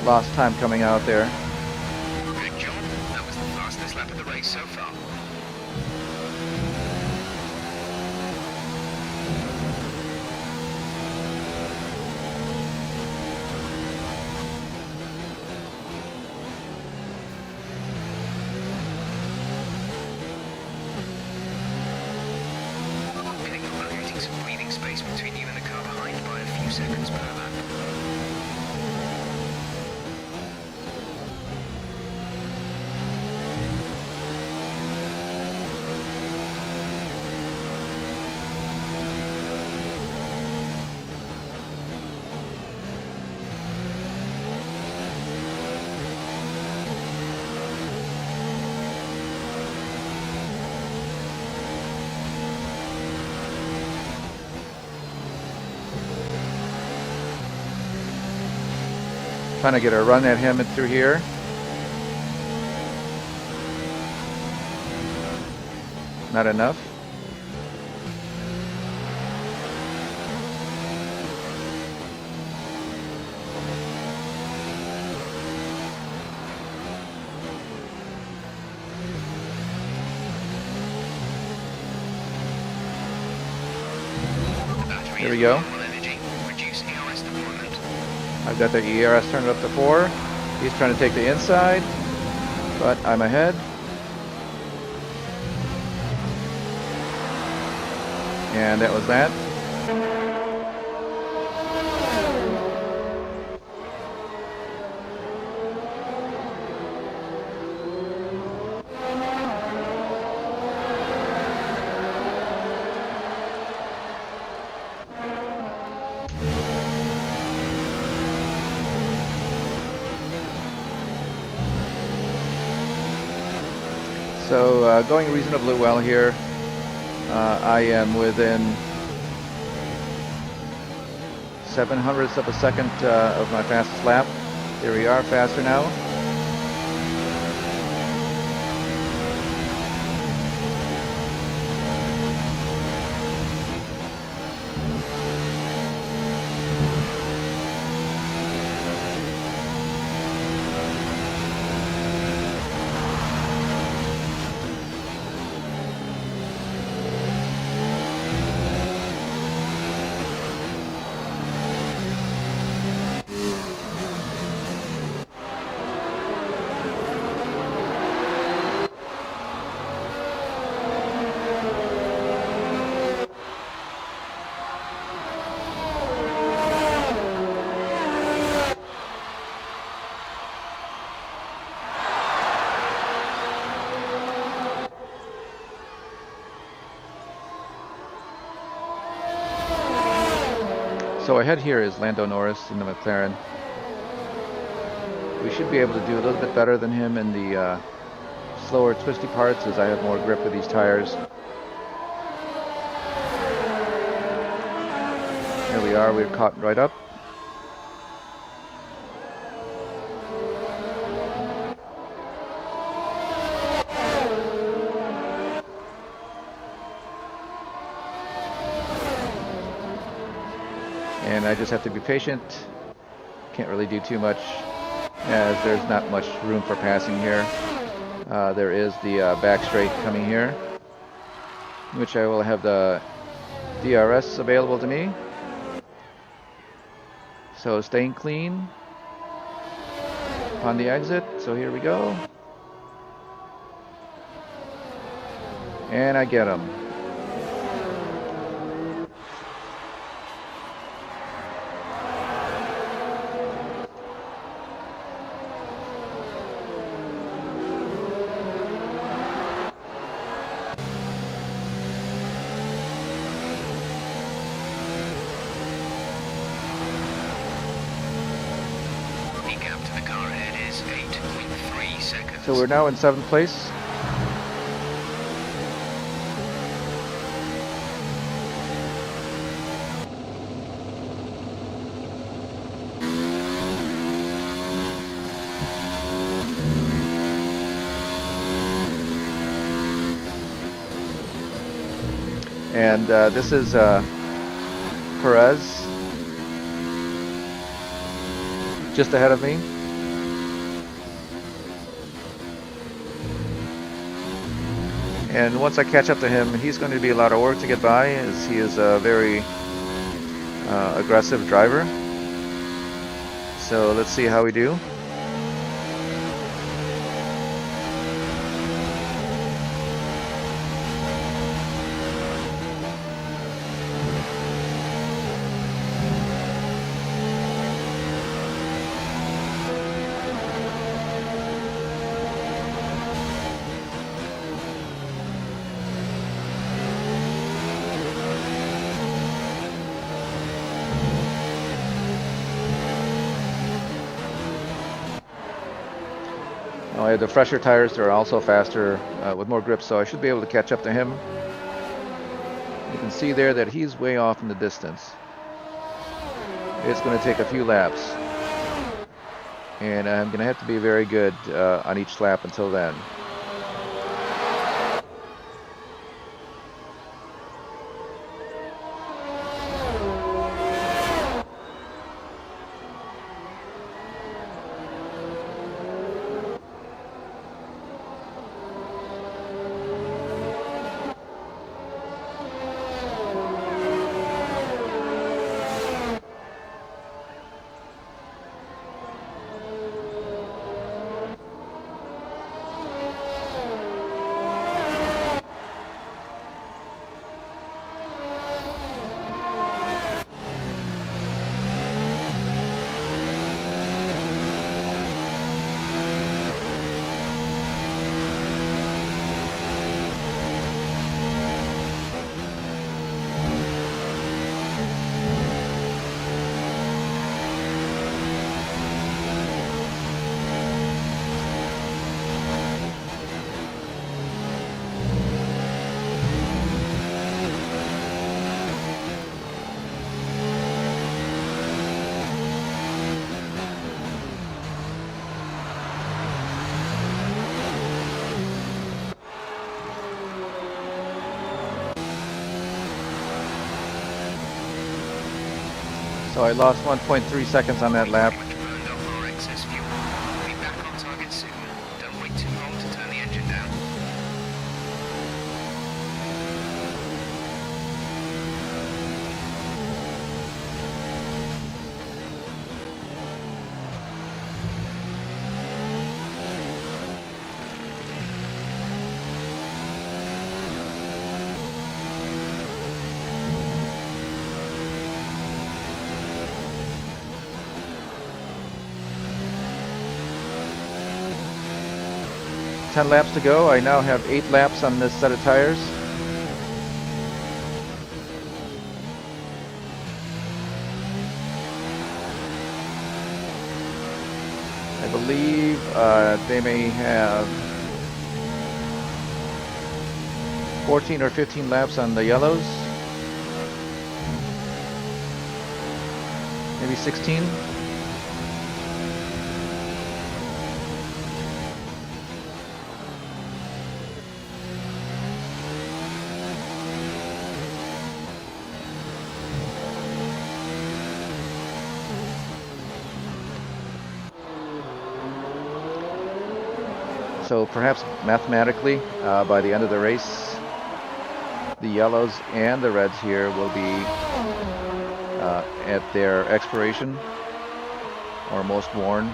Lost time coming out there. Good job. That was the fastest lap of the race so far. Feeling you're locating some breathing space between you and the car behind by a few seconds per lap. Trying to get a run at him through here. Not enough. Here we go. I've got the ERS turned up to 4. He's trying to take the inside, but I'm ahead. And that was that. So going reasonably well here. I am within 0.07 of a second of my fastest lap. Here we are, faster now. So ahead here is Lando Norris in the McLaren. We should be able to do a little bit better than him in the slower twisty parts as I have more grip with these tires. Here we are, we're caught right up. And I just have to be patient. Can't really do too much as there's not much room for passing here. There is the back straight coming here, which I will have the DRS available to me. So staying clean on the exit. So here we go. And I get him. So we're now in 7th place. And this is Perez, just ahead of me. And once I catch up to him, he's going to be a lot of work to get by, as he is a very aggressive driver. So let's see how we do. I have the fresher tires. They're also faster with more grip, so I should be able to catch up to him. You can see there that he's way off in the distance. It's going to take a few laps, and I'm going to have to be very good on each lap until then. So I lost 1.3 seconds on that lap. Ten laps to go. I now have 8 laps on this set of tires. they may have 14 or 15 laps on the yellows. Maybe 16. So perhaps mathematically, by the end of the race, the yellows and the reds here will be at their expiration, or most worn,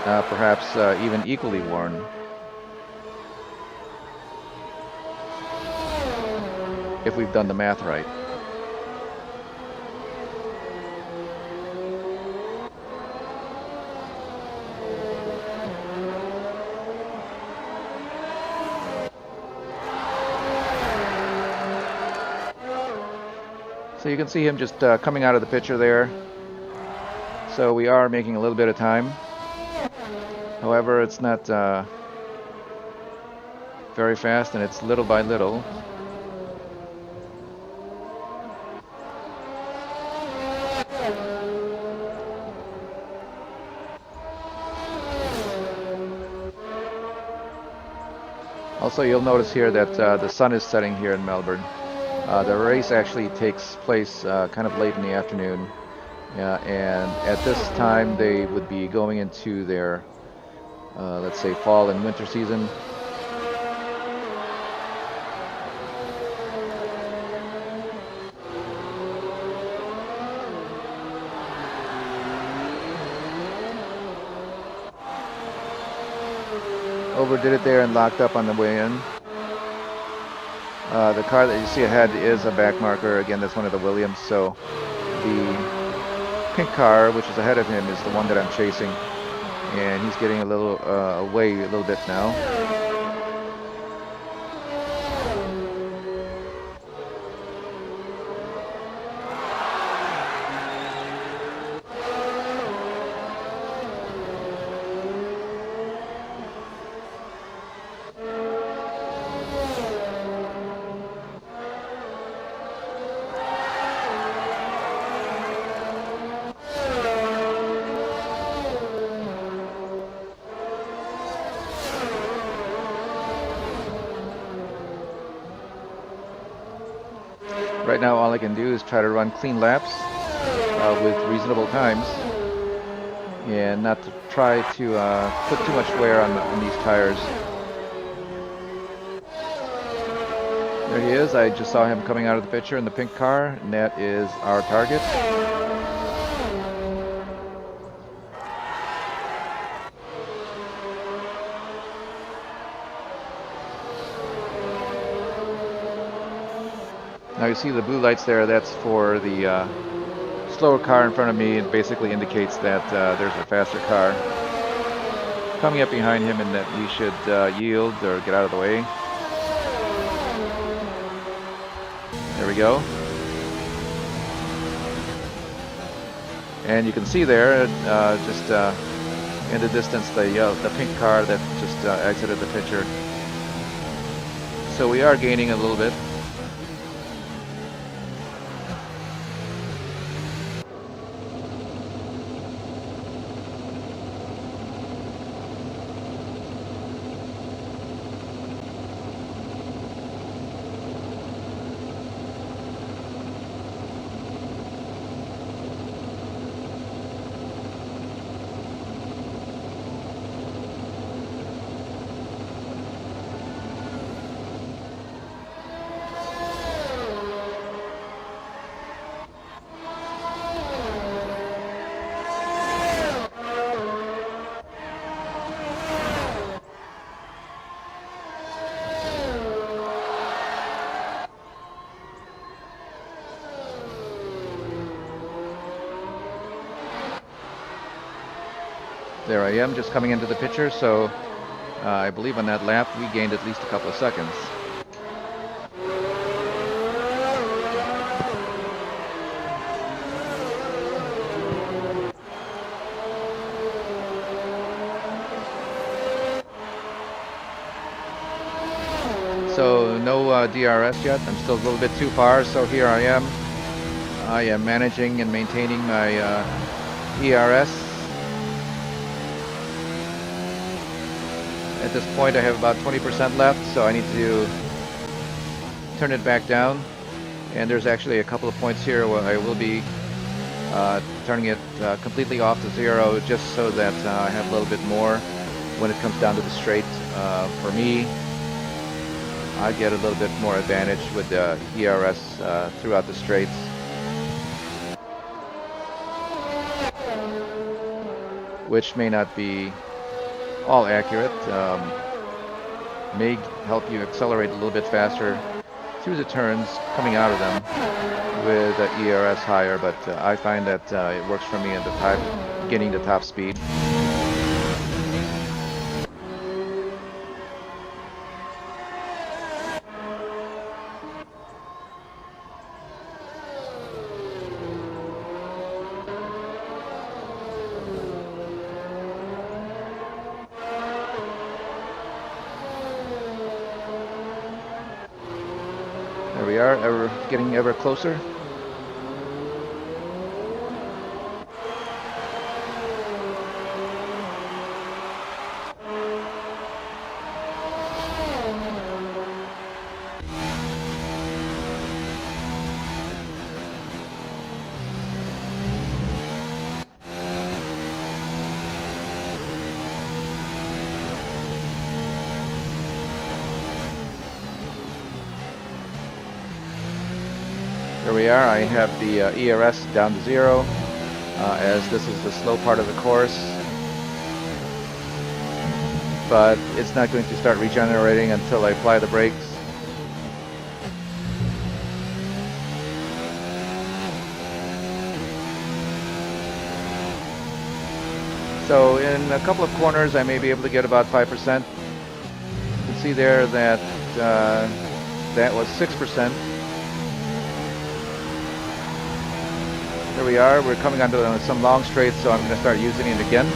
perhaps even equally worn. If we've done the math right. So you can see him just coming out of the picture there. So we are making a little bit of time. However, it's not very fast, and it's little by little. Also, you'll notice here that the sun is setting here in Melbourne. The race actually takes place kind of late in the afternoon, and at this time they would be going into their, let's say, fall and winter season. Overdid it there and locked up on the way in. The car that you see ahead is a back marker. Again, that's one of the Williams. So the pink car, which is ahead of him, is the one that I'm chasing, and he's getting a little away a little bit now. Right now, all I can do is try to run clean laps with reasonable times, and not to try to put too much wear on these tires. There he is. I just saw him coming out of the picture in the pink car, and that is our target. Now you see the blue lights there, that's for the slower car in front of me. It basically indicates that there's a faster car coming up behind him and that we should yield or get out of the way. There we go. And you can see there, just in the distance, the pink car that just exited the picture. So we are gaining a little bit. There I am, just coming into the picture, so I believe on that lap we gained at least a couple of seconds. So no DRS yet. I'm still a little bit too far. So here I am. I am managing and maintaining my ERS. At this point I have about 20% left, so I need to turn it back down. And there's actually a couple of points here where I will be turning it completely off to 0, just so that I have a little bit more when it comes down to the straight. For me, I get a little bit more advantage with the ERS throughout the straights. Which may not be all accurate. May help you accelerate a little bit faster through the turns coming out of them with the ERS higher, but I find that it works for me at the top, getting the top speed. There we are, getting ever closer. There we are. I have the ERS down to 0 as this is the slow part of the course. But it's not going to start regenerating until I apply the brakes. So in a couple of corners I may be able to get about 5%. You can see there that that was 6%. Here we are, we're coming onto some long straights, so I'm going to start using it again.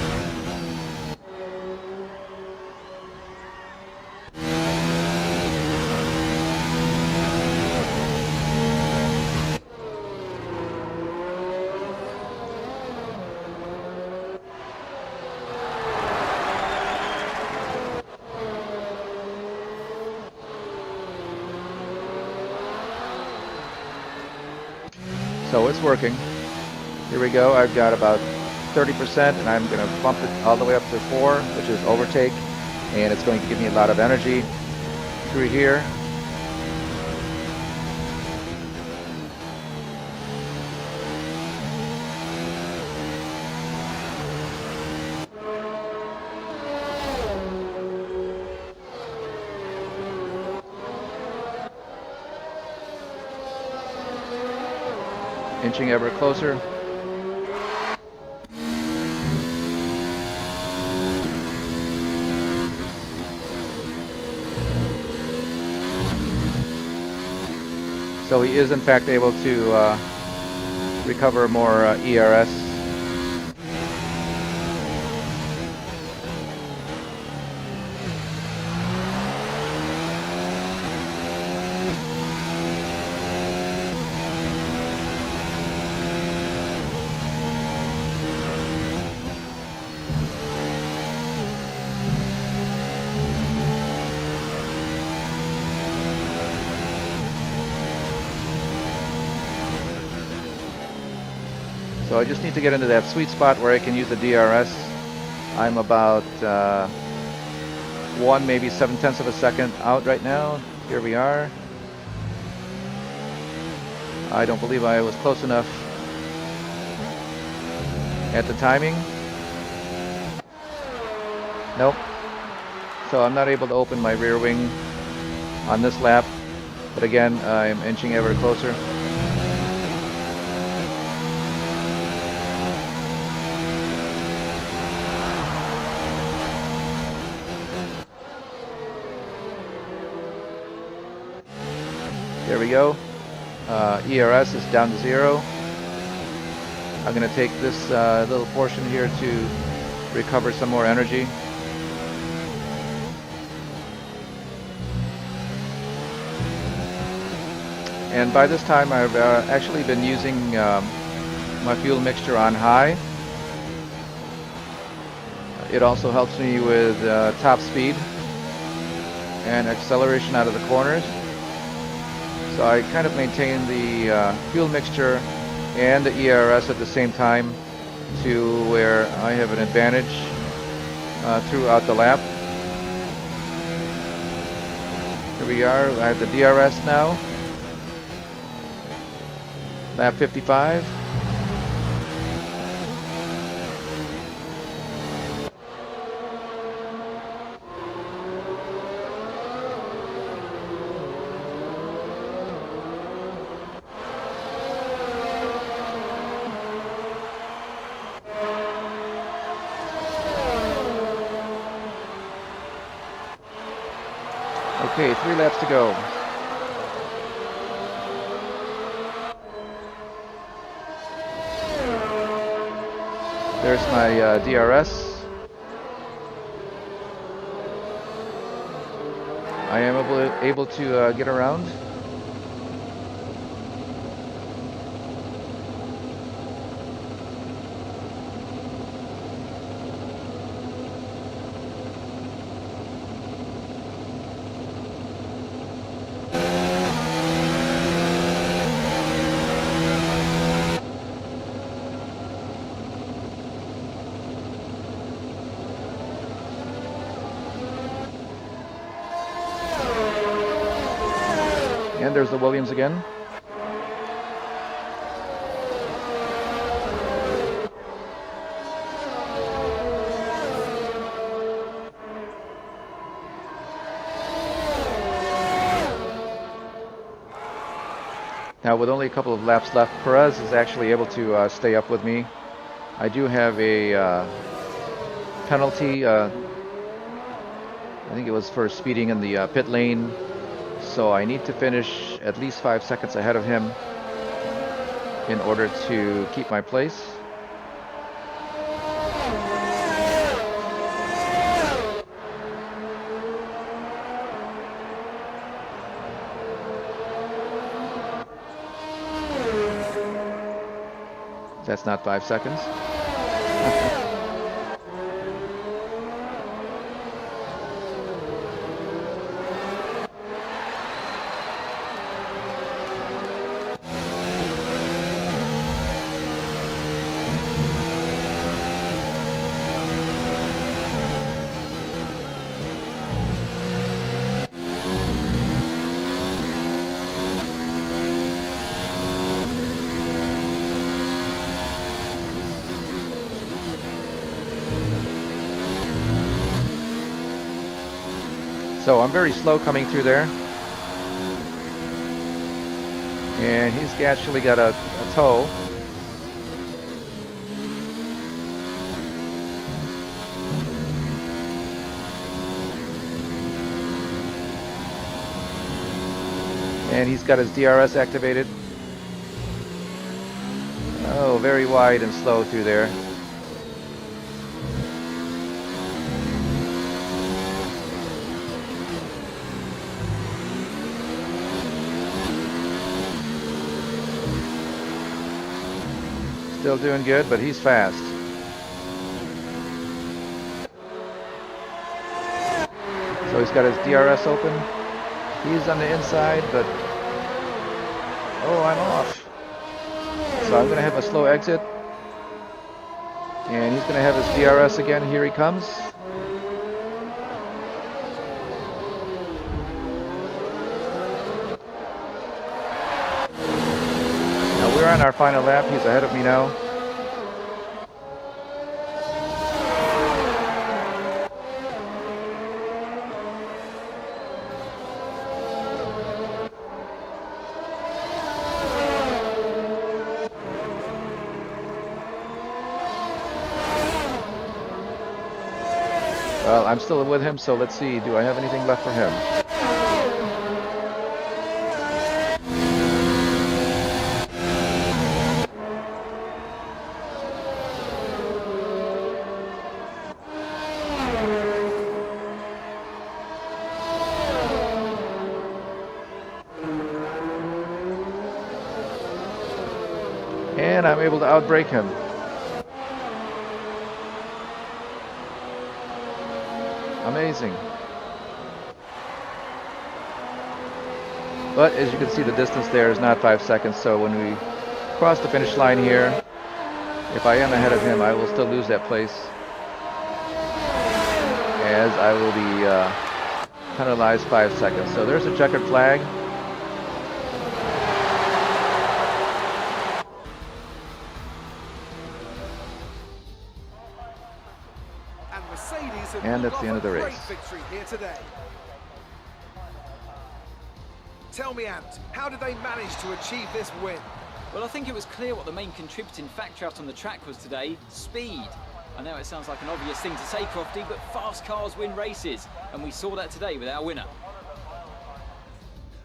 So it's working. Here we go, I've got about 30% and I'm going to bump it all the way up to 4, which is overtake, and it's going to give me a lot of energy through here. Inching ever closer. So he is in fact able to recover more ERS. So I just need to get into that sweet spot where I can use the DRS. I'm about 1, maybe 7/10 of a second out right now. Here we are. I don't believe I was close enough at the timing. Nope. So I'm not able to open my rear wing on this lap. But again, I'm inching ever closer. There we go. ERS is down to 0. I'm going to take this little portion here to recover some more energy. And by this time I've actually been using my fuel mixture on high. It also helps me with top speed and acceleration out of the corners. So I kind of maintain the fuel mixture and the ERS at the same time to where I have an advantage throughout the lap. Here we are, I have the DRS now. Lap 55. Okay, 3 laps to go. There's my DRS. I am able to get around. And there's the Williams again. Now with only a couple of laps left, Perez is actually able to stay up with me. I do have a penalty, I think it was for speeding in the pit lane. So I need to finish at least 5 seconds ahead of him in order to keep my place. That's not 5 seconds. So I'm very slow coming through there. And he's actually got a tow. And he's got his DRS activated. Oh, very wide and slow through there. Still doing good, but he's fast. So he's got his DRS open. He's on the inside, but oh, I'm off. So I'm going to have a slow exit. And he's going to have his DRS again. Here he comes. Now we're on our final lap. He's ahead of me now. Well, I'm still with him, so let's see. Do I have anything left for him? and I'm able to outbrake him. Amazing. But as you can see, the distance there is not 5 seconds, so when we cross the finish line here, if I am ahead of him, I will still lose that place, as I will be penalized 5 seconds. So there's a checkered flag. And that's the end of the race. Victory here today. Tell me, Ant, how did they manage to achieve this win? Well, I think it was clear what the main contributing factor out on the track was today: speed. I know it sounds like an obvious thing to say, Crofty, but fast cars win races, and we saw that today with our winner.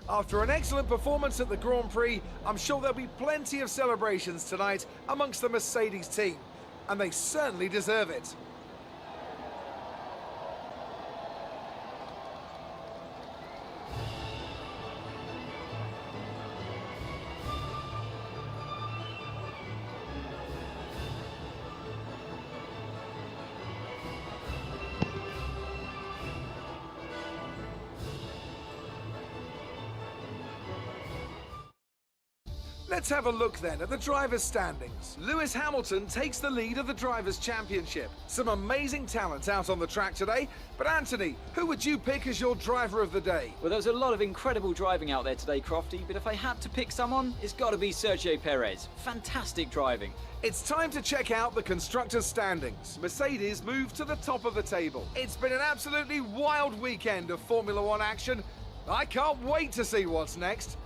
After an excellent performance at the Grand Prix, I'm sure there'll be plenty of celebrations tonight amongst the Mercedes team, and they certainly deserve it. Let's have a look then at the drivers' standings. Lewis Hamilton takes the lead of the Drivers' Championship. Some amazing talent out on the track today, but Anthony, who would you pick as your driver of the day? Well, there was a lot of incredible driving out there today, Crofty, but if I had to pick someone, it's got to be Sergio Perez. Fantastic driving. It's time to check out the constructors' standings. Mercedes moved to the top of the table. It's been an absolutely wild weekend of Formula One action. I can't wait to see what's next.